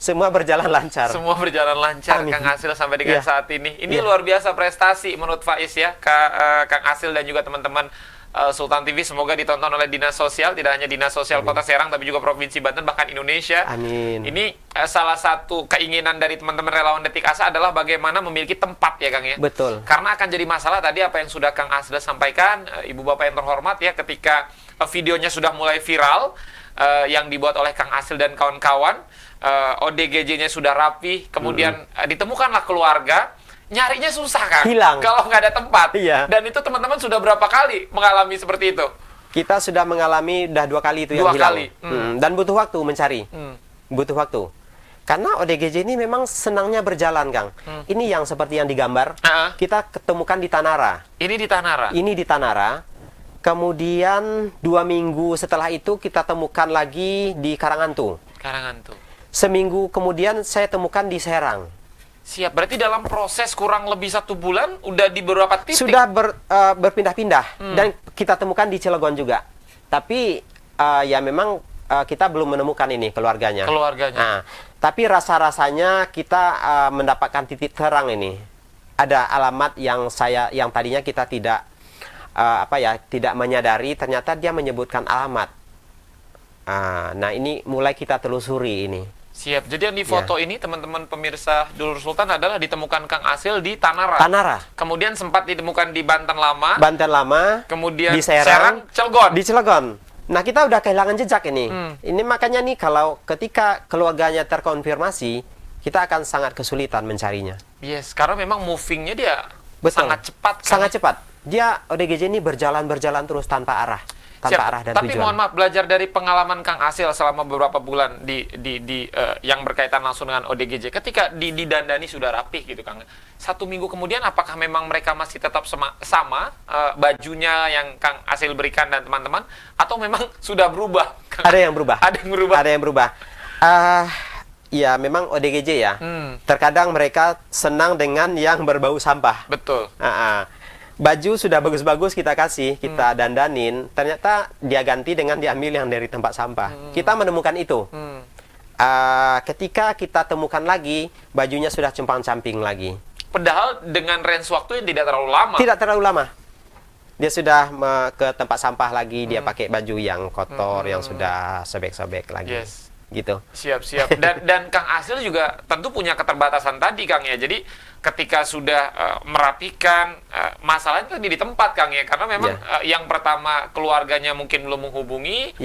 semua berjalan lancar. Semua berjalan lancar, Amin. Kang Asil sampai dengan Iya. saat ini. Ini Iya. luar biasa prestasi menurut Faiz ya, Kang Asil dan juga teman-teman Sultan TV. Semoga ditonton oleh Dinas Sosial, tidak hanya Dinas Sosial Kota Serang, tapi juga Provinsi Banten, bahkan Indonesia. Amin. Ini salah satu keinginan dari teman-teman relawan Detik Asa adalah bagaimana memiliki tempat ya Kang ya. Betul. Karena akan jadi masalah tadi apa yang sudah Kang Asil sampaikan, Ibu Bapak yang terhormat ya, ketika videonya sudah mulai viral, yang dibuat oleh Kang Asil dan kawan-kawan, ODGJ-nya sudah rapi, kemudian ditemukanlah keluarga, nyarinya susah Kang. Hilang. Kalau nggak ada tempat. Iya. Dan itu teman-teman sudah berapa kali mengalami seperti itu? Kita sudah mengalami udah 2 kali itu Dua yang hilang. kali. Dan butuh waktu mencari. Butuh waktu. Karena ODGJ ini memang senangnya berjalan, Kang. Ini yang seperti yang digambar. Kita ketemukan di Tanara. Ini di Tanara. Ini di Tanara. Kemudian 2 minggu setelah itu kita temukan lagi di Karangantu. Karangantu. Seminggu kemudian saya temukan di Serang. Siap. Berarti dalam proses kurang lebih 1 bulan udah di beberapa titik. Sudah berpindah-pindah dan kita temukan di Cilegon juga. Tapi ya memang kita belum menemukan ini keluarganya. Nah, tapi rasa-rasanya kita mendapatkan titik terang ini. Ada alamat yang tadinya kita tidak tidak menyadari, ternyata dia menyebutkan alamat. Nah, ini mulai kita telusuri ini. Siap. Jadi yang di foto ini teman-teman pemirsa Dulur Sultan adalah ditemukan Kang Asil di Tanara. Tanara. Kemudian sempat ditemukan di Banten Lama. Banten Lama. Kemudian di Serang, Cilegon. Di Cilegon. Nah, kita udah kehilangan jejak ini. Ini makanya nih kalau ketika keluarganya terkonfirmasi, kita akan sangat kesulitan mencarinya. Yes, karena memang movingnya dia Betul. sangat cepat. Kan? Sangat cepat. Dia ODGJ ini berjalan terus tanpa arah. Tanpa arah dan Tapi tujuan. mohon maaf, belajar dari pengalaman Kang Asil selama beberapa bulan yang berkaitan langsung dengan ODGJ. Ketika didandani sudah rapih gitu Kang. 1 minggu kemudian apakah memang mereka masih tetap sama bajunya yang Kang Asil berikan dan teman-teman, atau memang sudah berubah? Kang? Ada yang berubah. Ada yang berubah. Ada yang berubah. Ya memang ODGJ ya. Terkadang mereka senang dengan yang berbau sampah. Betul. Baju sudah bagus-bagus kita kasih, kita dandanin, ternyata dia ganti dengan diambil yang dari tempat sampah. Kita menemukan itu. Ketika kita temukan lagi, bajunya sudah compang-camping lagi. Padahal dengan range waktu yang tidak terlalu lama. Tidak terlalu lama. Dia sudah ke tempat sampah lagi, dia pakai baju yang kotor, yang sudah sobek-sobek lagi. Yes. Gitu. Siap. Dan Kang Asil juga tentu punya keterbatasan tadi Kang ya. Jadi ketika sudah merapikan, masalahnya tadi di tempat Kang ya. Karena memang yang pertama keluarganya mungkin belum menghubungi.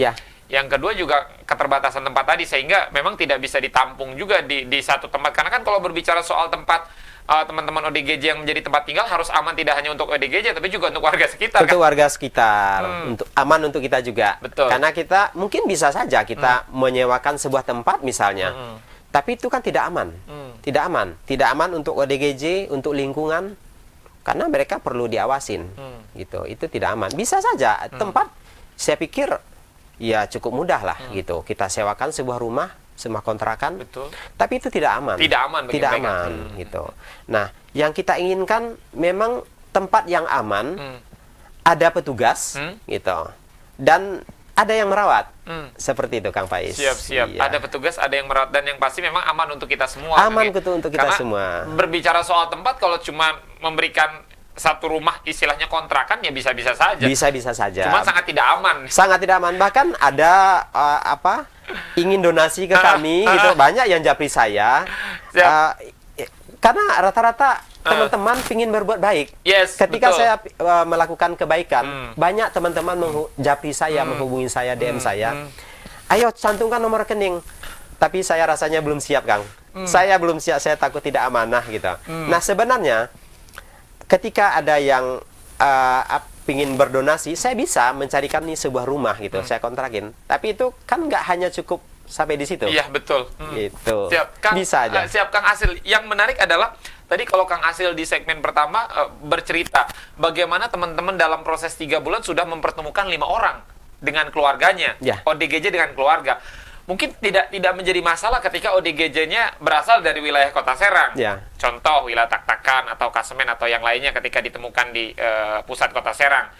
Yang kedua juga keterbatasan tempat tadi, sehingga memang tidak bisa ditampung juga di satu tempat. Karena kan kalau berbicara soal tempat, teman-teman ODGJ yang menjadi tempat tinggal harus aman tidak hanya untuk ODGJ tapi juga untuk warga sekitar. Untuk kan? warga sekitar, untuk aman untuk kita juga. Betul. Karena kita mungkin bisa saja kita menyewakan sebuah tempat misalnya, tapi itu kan tidak aman. Tidak aman untuk ODGJ, untuk lingkungan, karena mereka perlu diawasin. Gitu. Itu tidak aman. Bisa saja tempat, saya pikir ya cukup mudah lah gitu. Kita sewakan sebuah rumah, sebuah kontrakan. Betul. Tapi itu tidak aman. Tidak aman bagi Tidak mereka. aman gitu. Nah, yang kita inginkan memang tempat yang aman, ada petugas gitu. Dan ada yang merawat. Seperti itu Kang Faiz. Siap. Iya. Ada petugas, ada yang merawat, dan yang pasti memang aman untuk kita semua. Aman Kang, ya. untuk kita Karena semua. Berbicara soal tempat, kalau cuma memberikan satu rumah istilahnya kontrakan ya bisa-bisa saja. Bisa-bisa saja. Cuma sangat tidak aman. Sangat tidak aman. Bahkan ada ingin donasi ke kami gitu. Banyak yang japri saya. Karena rata-rata teman-teman ingin berbuat baik. Yes, Ketika betul. saya melakukan kebaikan, banyak teman-teman japri saya, menghubungi saya, DM saya. Ayo cantumkan nomor rekening. Tapi saya rasanya belum siap, Kang. Saya belum siap, saya takut tidak amanah gitu. Nah, sebenarnya ketika ada yang ingin berdonasi, saya bisa mencarikan nih sebuah rumah gitu, saya kontrakin. Tapi itu kan nggak hanya cukup sampai di situ. Iya, betul. Gitu. Siap, Kang. Bisa aja. Siap, Kang Asil. Yang menarik adalah tadi kalau Kang Asil di segmen pertama bercerita bagaimana teman-teman dalam proses 3 bulan sudah mempertemukan 5 orang dengan keluarganya. Ya. ODGJ dengan keluarga. mungkin tidak menjadi masalah ketika ODGJ-nya berasal dari wilayah Kota Serang. Ya. Contoh wilayah Tak-Takan atau Kasemen atau yang lainnya ketika ditemukan di pusat Kota Serang.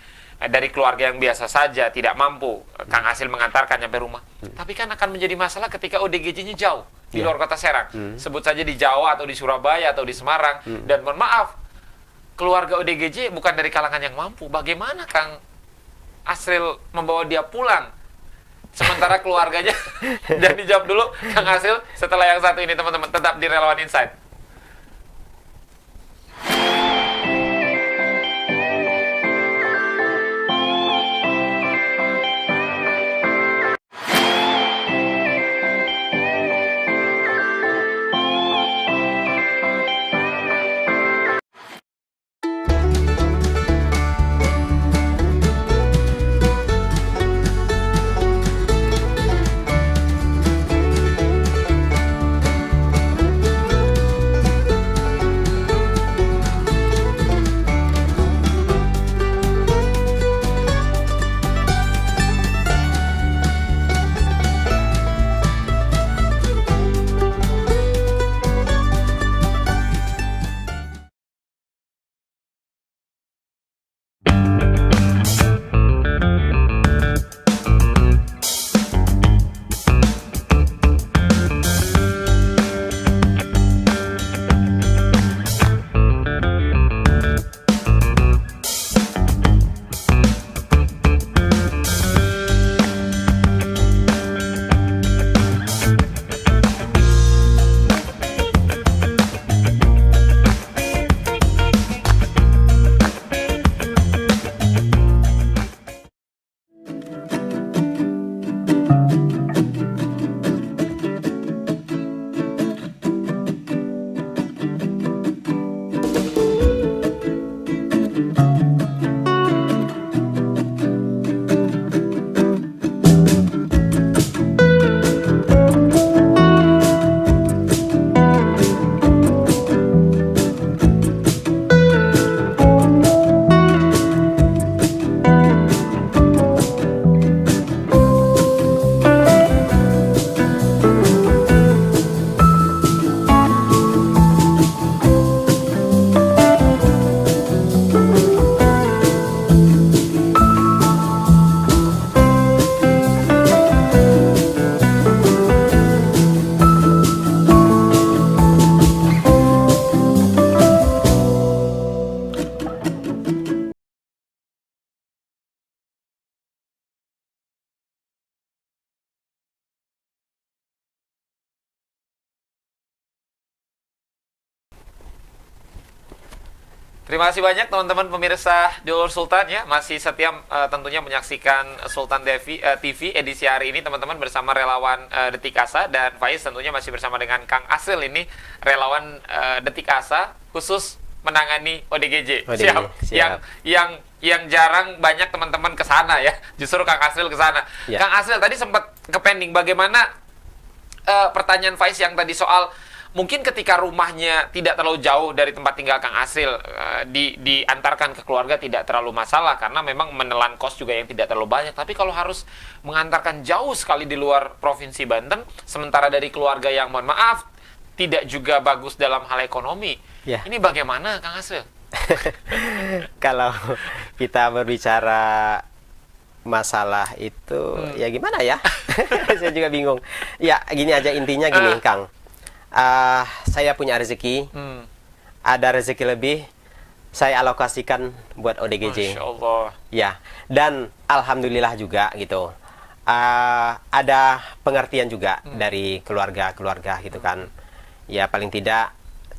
Dari keluarga yang biasa saja, tidak mampu Kang Asil mengantarkan sampai rumah. Tapi kan akan menjadi masalah ketika ODGJ-nya jauh di luar Kota Serang. Sebut saja di Jawa atau di Surabaya atau di Semarang. Dan mohon maaf, keluarga ODGJ bukan dari kalangan yang mampu. Bagaimana Kang Asril membawa dia pulang? Sementara keluarganya. Dan dijawab dulu Kang Asril setelah yang satu ini, teman-teman. Tetap di Relawan Insight. Terima kasih banyak teman-teman pemirsa Jalur Sultan ya, masih setia tentunya menyaksikan Sultan TV edisi hari ini teman-teman bersama relawan Detik Asa, dan Faiz tentunya masih bersama dengan Kang Asril ini relawan Detik Asa khusus menangani ODGJ. Siap. Yang jarang banyak teman-teman ke sana ya. Justru Kang Asril ke sana. Ya. Kang Asril tadi sempat kepending bagaimana pertanyaan Faiz yang tadi soal mungkin ketika rumahnya tidak terlalu jauh dari tempat tinggal Kang Asril, diantarkan ke keluarga tidak terlalu masalah karena memang menelan kos juga yang tidak terlalu banyak. Tapi kalau harus mengantarkan jauh sekali di luar Provinsi Banten, sementara dari keluarga yang mohon maaf tidak juga bagus dalam hal ekonomi, ya. Ini bagaimana Kang Asril? Kalau kita berbicara masalah itu, ya gimana ya? Saya juga bingung. Ya gini aja intinya gini, Kang. Saya punya rezeki, ada rezeki lebih, saya alokasikan buat ODGJ. Masya Allah. Ya, dan alhamdulillah juga gitu. Ada pengertian juga dari keluarga-keluarga gitu kan. Ya paling tidak.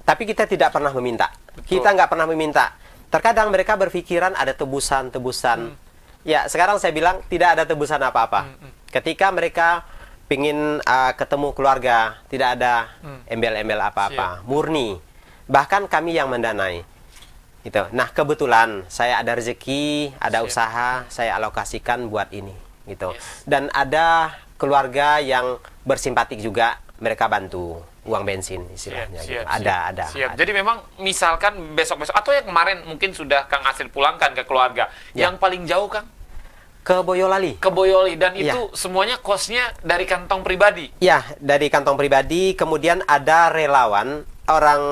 Tapi kita tidak pernah meminta. Betul. Kita nggak pernah meminta. Terkadang mereka berpikiran ada tebusan-tebusan. Ya sekarang saya bilang tidak ada tebusan apa-apa. Ketika mereka pingin ketemu keluarga, tidak ada embel-embel apa-apa, murni. Bahkan kami yang mendanai. Gitu. Nah, kebetulan saya ada rezeki, ada usaha, saya alokasikan buat ini, gitu. Dan ada keluarga yang bersimpatik juga, mereka bantu uang bensin istilahnya. Gitu. Ada. Jadi memang misalkan besok-besok atau yang kemarin mungkin sudah Kang Asril pulangkan ke keluarga, yang paling jauh Kang? ke Boyolali. Ke Boyolali, dan Iya. itu semuanya kosnya dari kantong pribadi. Ya, dari kantong pribadi. Kemudian ada relawan orang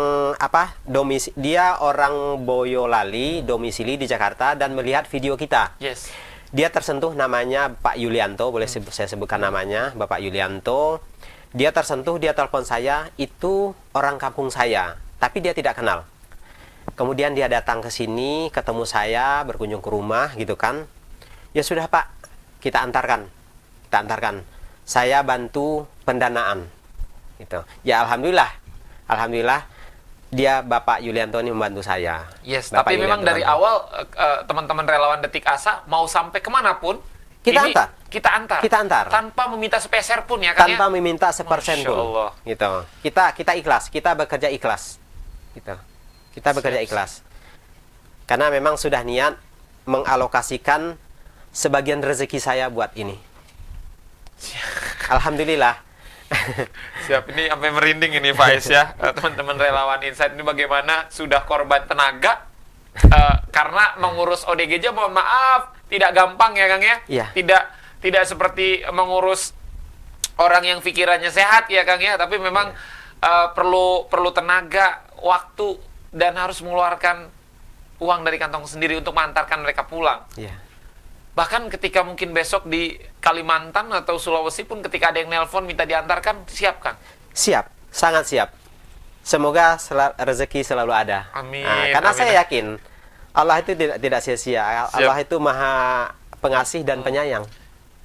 dia orang Boyolali, domisili di Jakarta dan melihat video kita. Yes. Dia tersentuh, namanya Pak Yulianto, boleh saya sebutkan namanya, Bapak Yulianto. Dia tersentuh, dia telepon saya, itu orang kampung saya, tapi dia tidak kenal. Kemudian dia datang ke sini, ketemu saya, berkunjung ke rumah gitu kan. Ya sudah Pak, kita antarkan. Saya bantu pendanaan. Gitu. Ya alhamdulillah dia Bapak Yulianto ini membantu saya. Yes, Bapak tapi memang Yulianto dari bantu. awal teman-teman relawan Detik Asa mau sampai kemanapun Kita ini antar. Kita antar tanpa meminta sepeser pun ya kan, Tanpa ya? meminta sepersen Masya pun. Allah. Gitu. Kita ikhlas, kita bekerja ikhlas. Gitu. Kita bekerja Siap. ikhlas. Karena memang sudah niat mengalokasikan sebagian rezeki saya buat ini. Alhamdulillah. Siap, ini sampai merinding ini Faiz ya. Teman-teman relawan Insight ini bagaimana sudah korban tenaga karena mengurus ODGJ, mohon maaf, tidak gampang ya Kang ya. Iya. Tidak seperti mengurus orang yang pikirannya sehat ya Kang ya, tapi memang perlu tenaga, waktu, dan harus mengeluarkan uang dari kantong sendiri untuk mengantarkan mereka pulang. Iya. Bahkan ketika mungkin besok di Kalimantan atau Sulawesi pun ketika ada yang nelpon minta diantarkan, siap Kang? Siap, sangat siap. Semoga rezeki selalu ada. Amin. Karena Amin. saya yakin Allah itu tidak sia-sia. Allah itu Maha Pengasih dan Penyayang.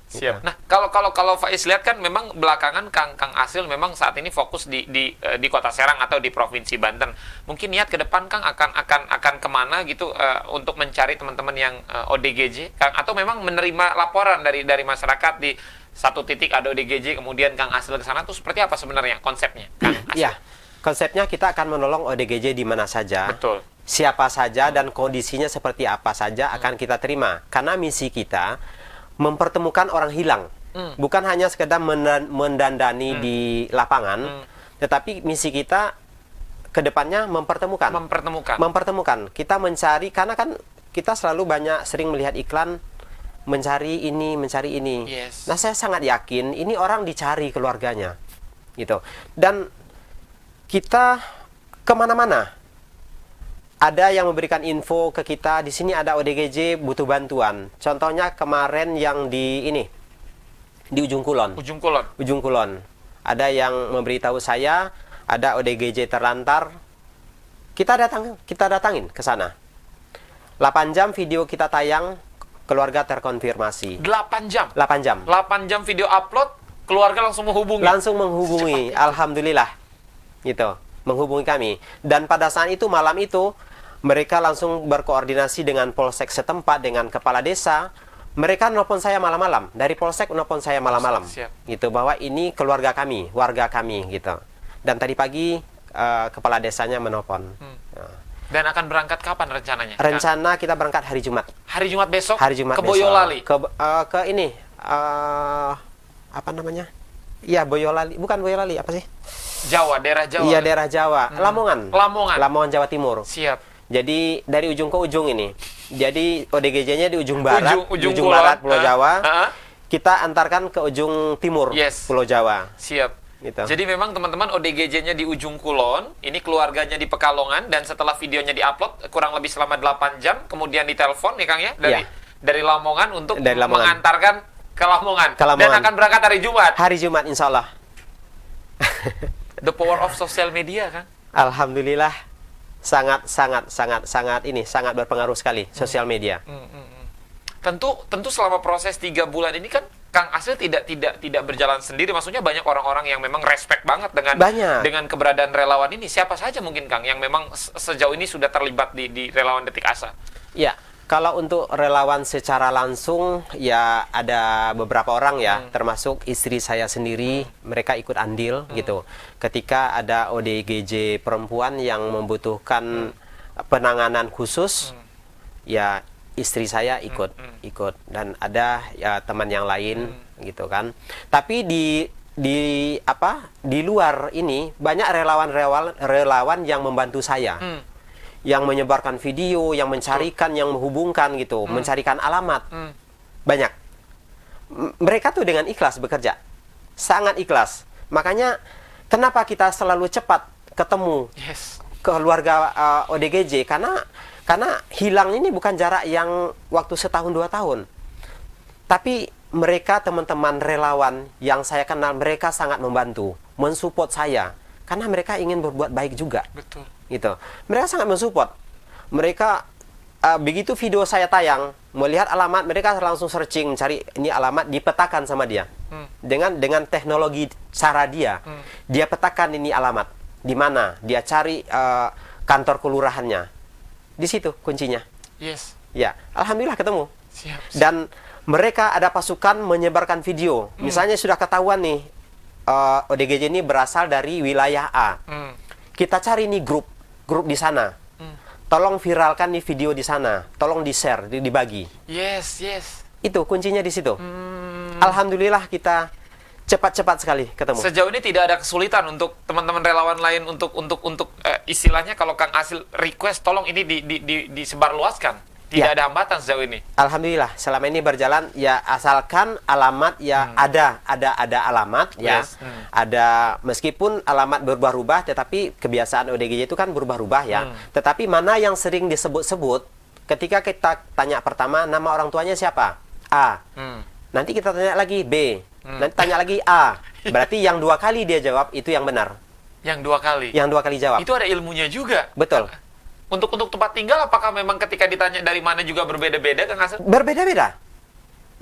Siap. Nah, kalau Faiz lihat kan memang belakangan Kang Asil memang saat ini fokus di Kota Serang atau di Provinsi Banten. Mungkin niat ke depan Kang akan kemana gitu untuk mencari teman-teman yang ODGJ, Kang, atau memang menerima laporan dari masyarakat di satu titik ada ODGJ, kemudian Kang Asil ke sana, tuh seperti apa sebenarnya konsepnya, Kang Asil? Iya. Konsepnya kita akan menolong ODGJ di mana saja. Betul. Siapa saja dan kondisinya seperti apa saja akan kita terima. Karena misi kita mempertemukan orang hilang. Bukan hanya sekedar mendandani di lapangan, tetapi misi kita ke depannya mempertemukan. Kita mencari, karena kan kita selalu sering melihat iklan mencari ini. Yes. Nah, saya sangat yakin ini orang dicari keluarganya. Gitu. Dan kita kemana-mana. Ada yang memberikan info ke kita, di sini ada ODGJ butuh bantuan. Contohnya kemarin yang di Ujung Kulon. Ujung Kulon. Ada yang memberitahu saya, ada ODGJ terlantar. Kita datangin ke sana. 8 jam video kita tayang, keluarga terkonfirmasi. 8 jam? 8 jam. 8 jam video upload, keluarga langsung menghubungi. Alhamdulillah. Gitu. Menghubungi kami. Dan pada saat itu, malam itu, mereka langsung berkoordinasi dengan polsek setempat, dengan kepala desa. Mereka nelpon saya malam-malam. Dari polsek nelpon saya malam-malam. Gitu, bahwa ini keluarga kami, warga kami, gitu. Dan tadi pagi kepala desanya menelpon. Dan akan berangkat kapan rencananya? Rencana kita berangkat hari Jumat. Hari Jumat besok? Hari Jumat ke Boyolali? Ke ini, apa namanya? Iya, Boyolali. Bukan Boyolali, apa sih? Jawa, daerah Jawa. Iya, daerah Jawa. Lamongan, Jawa Timur. Siap. Jadi dari ujung ke ujung ini. Jadi ODGJ-nya di ujung barat, ujung barat Pulau Jawa. Kita antarkan ke ujung timur Pulau Jawa. Siap. Gitu. Jadi memang teman-teman ODGJ-nya di ujung Kulon, ini keluarganya di Pekalongan, dan setelah videonya diupload kurang lebih selama 8 jam, kemudian ditelepon ya Kang ya, dari Lamongan untuk mengantarkan ke Lamongan. Dan akan berangkat hari Jumat. Hari Jumat insya Allah. The power of social media, Kang. Alhamdulillah. Sangat berpengaruh sekali sosial media. Tentu selama proses 3 bulan ini kan Kang Asil tidak berjalan sendiri. Maksudnya banyak orang-orang yang memang respect banget dengan keberadaan relawan ini. Siapa saja mungkin Kang yang memang sejauh ini sudah terlibat di relawan Detik Asa? Ya, kalau untuk relawan secara langsung ya ada beberapa orang ya, termasuk istri saya sendiri, mereka ikut andil gitu. Ketika ada ODGJ perempuan yang membutuhkan penanganan khusus, ya istri saya ikut dan ada ya teman yang lain gitu kan. Tapi di luar ini banyak relawan yang membantu saya. Yang menyebarkan video, yang mencarikan, yang menghubungkan gitu, mencarikan alamat. banyak. Mereka tuh dengan ikhlas bekerja, sangat ikhlas. Makanya kenapa kita selalu cepat ketemu keluarga ODGJ, karena hilang ini bukan jarak yang waktu setahun 2 tahun, tapi mereka teman-teman relawan yang saya kenal, mereka sangat membantu, mensupport saya, karena mereka ingin berbuat baik juga. Betul. Gitu. Mereka sangat mensupport. Mereka begitu video saya tayang, melihat alamat, mereka langsung searching, cari ini alamat, dipetakan sama dia. Dengan teknologi cara dia, dia petakan ini alamat di mana, dia cari kantor kelurahannya. Di situ kuncinya. Yes. Ya, alhamdulillah ketemu. Siap. Dan mereka ada pasukan menyebarkan video. Misalnya sudah ketahuan nih, ODGJ ini berasal dari wilayah A. Kita cari nih grup di sana. Tolong viralkan nih video di sana. Tolong di-share, dibagi. Yes. Itu kuncinya di situ. Alhamdulillah kita cepat-cepat sekali ketemu. Sejauh ini tidak ada kesulitan untuk teman-teman relawan lain untuk istilahnya kalau Kang Asil request tolong ini disebarluaskan. Tidak ada hambatan sejauh ini. Alhamdulillah selama ini berjalan ya, asalkan alamat ya ada alamat ya. Ada, meskipun alamat berubah-ubah, tetapi kebiasaan ODGJ itu kan berubah-ubah ya. Tetapi mana yang sering disebut-sebut, ketika kita tanya pertama nama orang tuanya siapa? A. Nanti kita tanya lagi B. Nanti tanya lagi A. Berarti yang 2 kali dia jawab itu yang benar. Yang 2 kali? Yang 2 kali jawab. Itu ada ilmunya juga? Betul. Untuk tempat tinggal, apakah memang ketika ditanya dari mana juga berbeda-beda, Kang Asep? Berbeda-beda.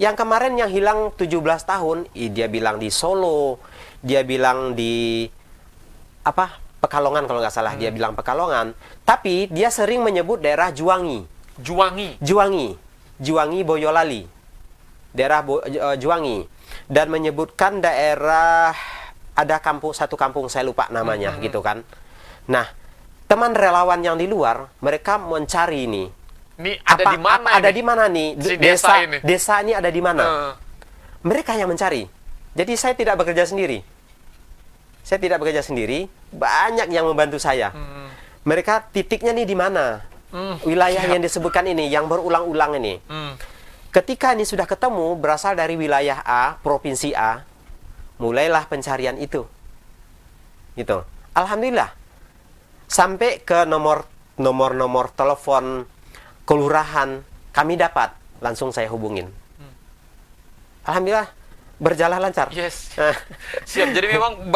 Yang kemarin yang hilang 17 tahun, dia bilang di Solo, dia bilang di Pekalongan kalau nggak salah, dia bilang Pekalongan. Tapi dia sering menyebut daerah Juwangi. Juwangi, Boyolali. Daerah Juwangi. Dan menyebutkan daerah, ada satu kampung saya lupa namanya gitu kan. Nah, teman relawan yang di luar, mereka mencari ini. Ini ada di mana? Ada di mana nih? Si desa ini ada di mana? Mereka yang mencari. Jadi saya tidak bekerja sendiri. Banyak yang membantu saya. Mereka titiknya nih di mana? Wilayah yang disebutkan ini, yang berulang-ulang ini. Ketika ini sudah ketemu, berasal dari wilayah A, provinsi A, mulailah pencarian itu. Gitu. Alhamdulillah. Sampai ke nomor telepon kelurahan kami dapat, langsung saya hubungin. Alhamdulillah berjalan lancar. Yes. Siap. Jadi memang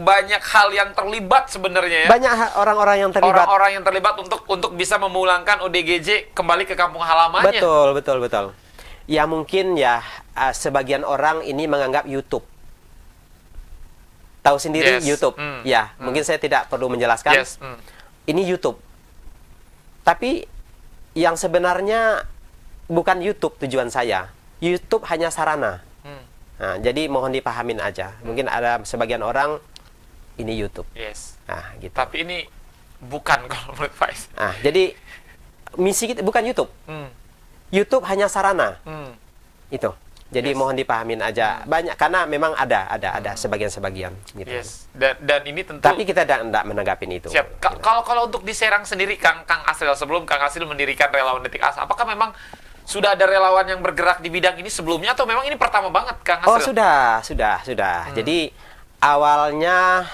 banyak hal yang terlibat sebenarnya ya. Banyak orang-orang yang terlibat. Orang-orang yang terlibat untuk bisa memulangkan ODGJ kembali ke kampung halamannya. Betul. Ya mungkin ya sebagian orang ini menganggap YouTube. Tahu sendiri YouTube. Ya, mungkin saya tidak perlu menjelaskan. Ini YouTube. Tapi yang sebenarnya bukan YouTube tujuan saya. YouTube hanya sarana. Nah, jadi mohon dipahamin aja. Mungkin ada sebagian orang ini YouTube. Yes. Nah, gitu. Tapi ini bukan kalau menurut Faiz. Nah, jadi misi kita bukan YouTube. YouTube hanya sarana. Itu. Jadi mohon dipahamin aja. Banyak karena memang ada sebagian-sebagian gitu. Yes. Dan ini tentu. Tapi kita tidak menanggapin itu. Siap. Gitu. Kalau untuk di Serang sendiri Kang Asril, sebelum Kang Asril mendirikan Relawan Detik Asa, apakah memang sudah ada relawan yang bergerak di bidang ini sebelumnya atau memang ini pertama banget Kang Asril? Oh, sudah. Jadi awalnya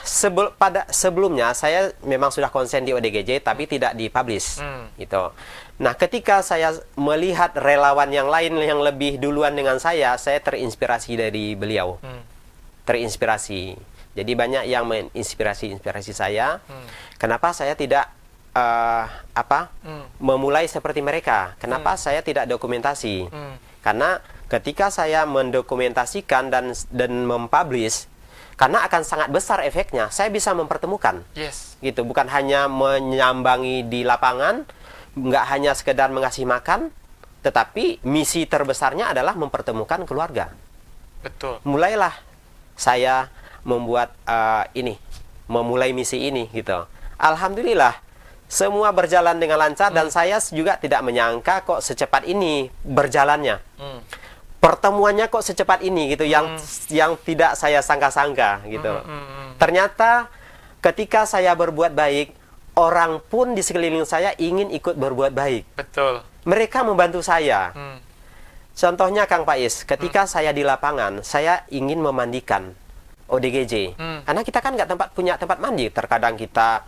sebelumnya saya memang sudah konsen di ODGJ tapi tidak dipublish gitu. Nah, ketika saya melihat relawan yang lain yang lebih duluan dengan saya terinspirasi dari beliau. Terinspirasi. Jadi banyak yang menginspirasi saya. Kenapa saya tidak memulai seperti mereka? Kenapa saya tidak dokumentasi? Karena ketika saya mendokumentasikan dan mempublish, karena akan sangat besar efeknya, saya bisa mempertemukan. Yes. Gitu, bukan hanya menyambangi di lapangan, nggak hanya sekedar mengasih makan, tetapi misi terbesarnya adalah mempertemukan keluarga. Betul. Mulailah saya membuat memulai misi ini gitu. Alhamdulillah semua berjalan dengan lancar dan saya juga tidak menyangka kok secepat ini berjalannya. Pertemuannya kok secepat ini gitu, yang tidak saya sangka-sangka gitu. Ternyata ketika saya berbuat baik, orang pun di sekeliling saya ingin ikut berbuat baik. Betul. Mereka membantu saya. Contohnya Kang Faiz, ketika saya di lapangan, saya ingin memandikan ODGJ. Karena kita kan nggak punya tempat mandi. Terkadang kita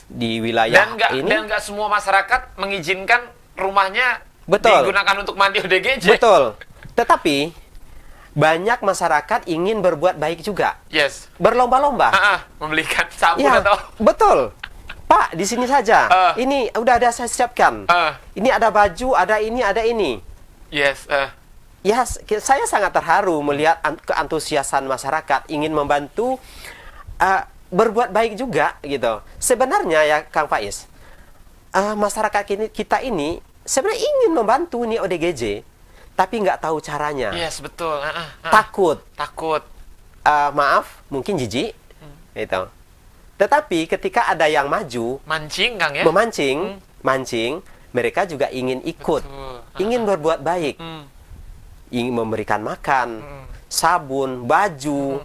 di wilayah dan nggak semua masyarakat mengizinkan rumahnya digunakan untuk mandi ODGJ. Betul. Tetapi banyak masyarakat ingin berbuat baik juga. Berlomba-lomba. Membelikan sabun atau... Betul. Pak, di sini saja. Ini udah ada saya siapkan. Ini ada baju, ada ini, ada ini. Ya, saya sangat terharu melihat keantusiasan masyarakat ingin membantu, berbuat baik juga gitu. Sebenarnya ya Kang Faiz, masyarakat kita ini sebenarnya ingin membantu nih ODGJ, tapi nggak tahu caranya. Betul. Takut. Maaf, mungkin jijik, gitu. Tetapi ketika ada yang maju, mancing Kang ya, mancing, mereka juga ingin ikut, ingin berbuat baik, ingin memberikan makan, sabun, baju,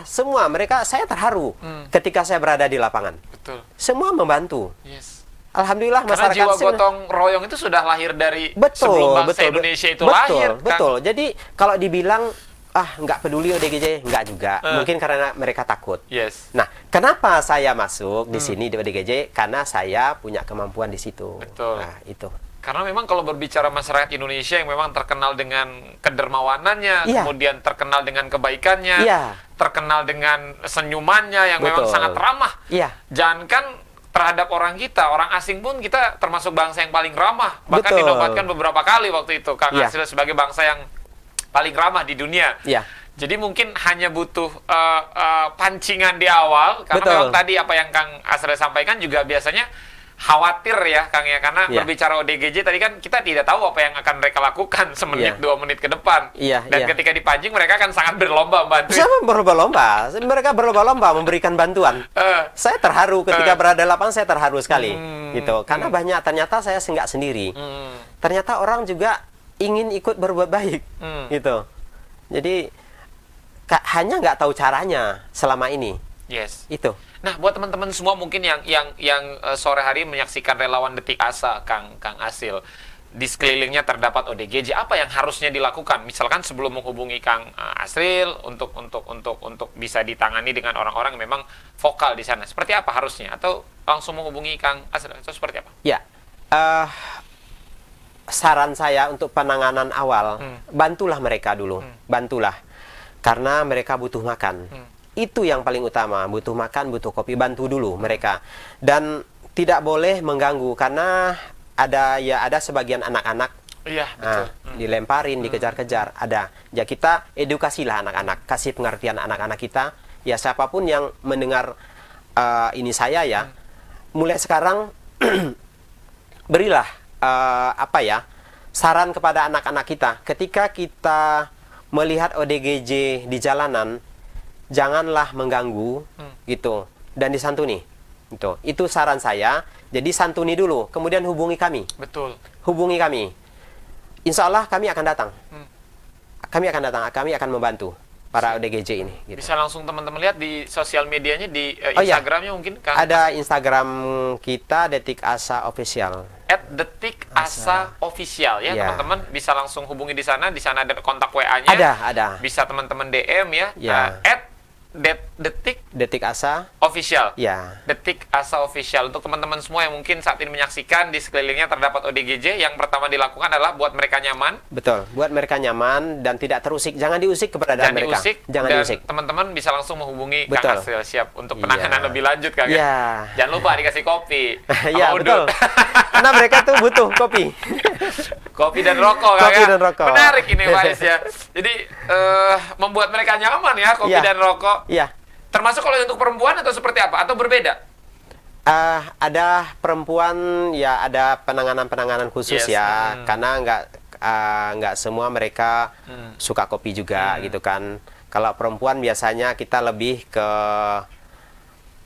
semua mereka. Saya terharu ketika saya berada di lapangan. Semua membantu. Alhamdulillah masyarakat. Karena jiwa gotong royong itu sudah lahir dari sebelum bangsa Indonesia itu lahir. Betul. Jadi kalau dibilang nggak peduli ODGJ, nggak juga. Mungkin karena mereka takut. Nah, kenapa saya masuk di sini di ODGJ? Karena saya punya kemampuan di situ. Betul. Nah, itu. Karena memang kalau berbicara masyarakat Indonesia yang memang terkenal dengan kedermawanannya, kemudian terkenal dengan kebaikannya, terkenal dengan senyumannya yang memang sangat ramah. Jangankan terhadap orang kita, orang asing pun kita termasuk bangsa yang paling ramah. Bahkan dinobatkan beberapa kali waktu itu Kang Asril sebagai bangsa yang paling ramah di dunia. Jadi mungkin hanya butuh pancingan di awal, karena memang tadi apa yang Kang Asril sampaikan juga biasanya khawatir ya Kang ya, karena berbicara ODGJ tadi kan kita tidak tahu apa yang akan mereka lakukan semenit 2 menit ke depan. Dan ketika dipancing mereka akan sangat berlomba membantu. Mereka berlomba-lomba memberikan bantuan. Saya terharu ketika berada di lapangan, saya terharu sekali gitu. Karena banyak, ternyata saya nggak sendiri. Ternyata orang juga ingin ikut berbuat baik, gitu. Jadi hanya nggak tahu caranya selama ini. Itu. Nah, buat teman-teman semua mungkin yang sore hari menyaksikan relawan Detik Asa, Kang Asil, di sekelilingnya terdapat ODGJ, apa yang harusnya dilakukan? Misalkan sebelum menghubungi Kang Asril untuk bisa ditangani dengan orang-orang yang memang vokal di sana, seperti apa harusnya? Atau langsung menghubungi Kang Asril? Atau seperti apa? Ya. Saran saya untuk penanganan awal, bantulah mereka dulu, bantulah, karena mereka butuh makan. Itu yang paling utama, butuh makan, butuh kopi, bantu dulu mereka. Dan tidak boleh mengganggu, karena ada sebagian anak-anak dilemparin, dikejar-kejar, ada. Ya kita edukasilah anak-anak, kasih pengertian anak-anak kita. Ya siapapun yang mendengar ini saya ya, mulai sekarang berilah saran kepada anak-anak kita. Ketika kita melihat ODGJ di jalanan, janganlah mengganggu, gitu, dan disantuni. Itu saran saya. Jadi santuni dulu, kemudian hubungi kami. Betul. Hubungi kami. Insya Allah kami akan datang. Kami akan membantu para ODGJ ini. Gitu. Bisa langsung teman-teman lihat di sosial medianya, di Instagramnya mungkin Kang. Ada Instagram kita Detik Asa Official. @detikasa_official ya, teman-teman bisa langsung hubungi di sana. Di sana ada kontak WA-nya. Ada. Bisa teman-teman DM ya. Detik Asa Official. Ya. Detik Asa Official. Untuk teman-teman semua yang mungkin saat ini menyaksikan di sekelilingnya terdapat ODGJ, yang pertama dilakukan adalah buat mereka nyaman. Betul. Buat mereka nyaman dan tidak terusik. Jangan diusik keberadaan mereka. Jangan diusik. Teman-teman bisa langsung menghubungi Kang Asril, siap untuk penanganan lebih lanjut Kang. Jangan lupa dikasih kopi. Iya, betul. Karena mereka tuh butuh kopi. Kopi dan rokok, kopi dan rokok. Menarik ini Pak Is ya. Jadi membuat mereka nyaman ya, kopi dan rokok. Iya. Termasuk kalau untuk perempuan atau seperti apa? Atau berbeda? Ada perempuan ya, ada penanganan khusus ya. Karena nggak semua mereka suka kopi juga gitu kan. Kalau perempuan biasanya kita lebih ke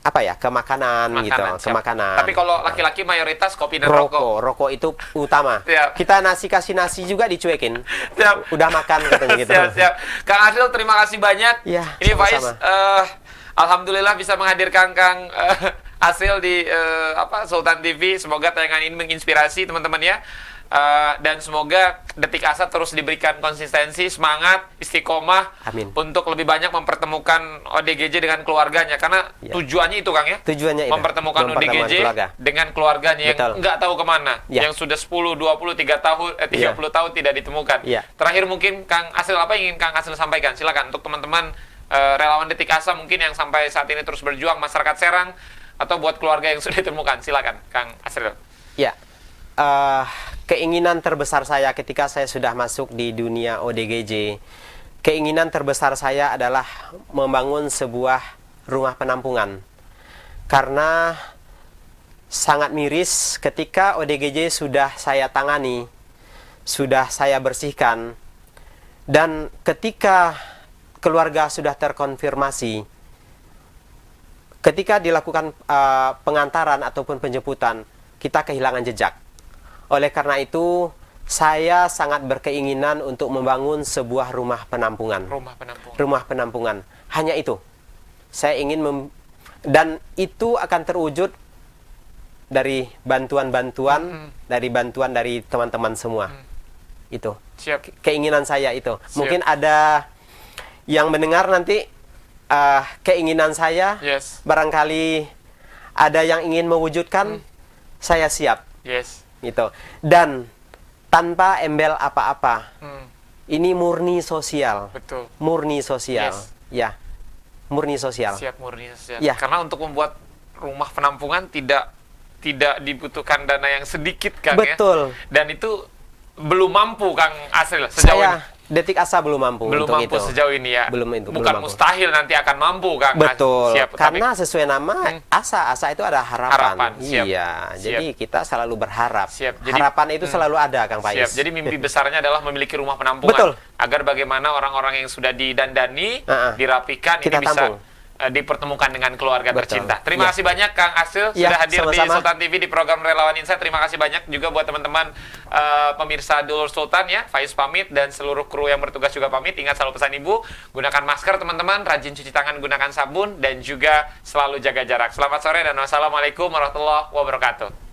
ke makanan gitu, ke makanan. Tapi kalau laki-laki mayoritas kopi dan rokok. Rokok itu utama. Kita kasih nasi juga dicuekin. Udah makan katanya gitu. Siap. Kang Asril, terima kasih banyak. Ini Faiz, alhamdulillah bisa menghadirkan Kang Asril di Sultan TV. Semoga tayangan ini menginspirasi teman-teman ya. Dan semoga Detik Asa terus diberikan konsistensi, semangat, istiqomah. Amin. Untuk lebih banyak mempertemukan ODGJ dengan keluarganya. Karena tujuannya itu, Kang, ya? Tujuannya itu. Mempertemukan ODGJ keluarga dengan keluarganya yang Betul. nggak tahu kemana. Ya. Yang sudah 10, 20, 30 tahun tidak ditemukan. Ya. Terakhir mungkin Kang Asril, apa yang ingin Kang Asril sampaikan? Silakan untuk teman-teman relawan Detik Asa mungkin yang sampai saat ini terus berjuang, masyarakat Serang, atau buat keluarga yang sudah ditemukan. Silakan Kang Asril. Ya, keinginan terbesar saya ketika saya sudah masuk di dunia ODGJ, keinginan terbesar saya adalah membangun sebuah rumah penampungan. Karena sangat miris ketika ODGJ sudah saya tangani, sudah saya bersihkan, dan ketika keluarga sudah terkonfirmasi, ketika dilakukan pengantaran ataupun penjemputan, kita kehilangan jejak. Oleh karena itu, saya sangat berkeinginan untuk membangun sebuah rumah penampungan. Rumah penampungan. Hanya itu. Saya ingin dan itu akan terwujud dari bantuan-bantuan, dari bantuan dari teman-teman semua. Itu. Siap. Keinginan saya itu. Siap. Mungkin ada yang mendengar nanti keinginan saya, barangkali ada yang ingin mewujudkan, saya siap. Gitu. Dan tanpa embel apa-apa. Ini murni sosial. Betul. Murni sosial. Ya. Murni sosial. Siap, murni sosial. Ya. Karena untuk membuat rumah penampungan tidak dibutuhkan dana yang sedikit, Kang. Betul. Ya. Dan itu belum mampu, Kang Asril, sejauh ini. Detik Asa belum mampu untuk mampu itu. Sejauh ini, ya. Bukan belum mustahil nanti akan mampu, Kang. Betul. Siap, karena sesuai nama Asa itu ada harapan. Siap. Iya. Siap. Jadi kita selalu berharap. Siap. Jadi, harapan itu selalu ada, Kang Faiz. Siap. Jadi mimpi besarnya adalah memiliki rumah penampungan. Betul. Agar bagaimana orang-orang yang sudah didandani, dirapikan, kita ini bisa tampung, dipertemukan dengan keluarga Betul. tercinta. Terima kasih banyak Kang Asril sudah hadir sama-sama di Sultan TV di program Relawan Insight. Terima kasih banyak juga buat teman-teman pemirsa Dulur Sultan, ya. Faiz pamit dan seluruh kru yang bertugas juga pamit. Ingat selalu pesan Ibu, gunakan masker teman-teman, rajin cuci tangan, gunakan sabun, dan juga selalu jaga jarak. Selamat sore dan wassalamualaikum warahmatullahi wabarakatuh.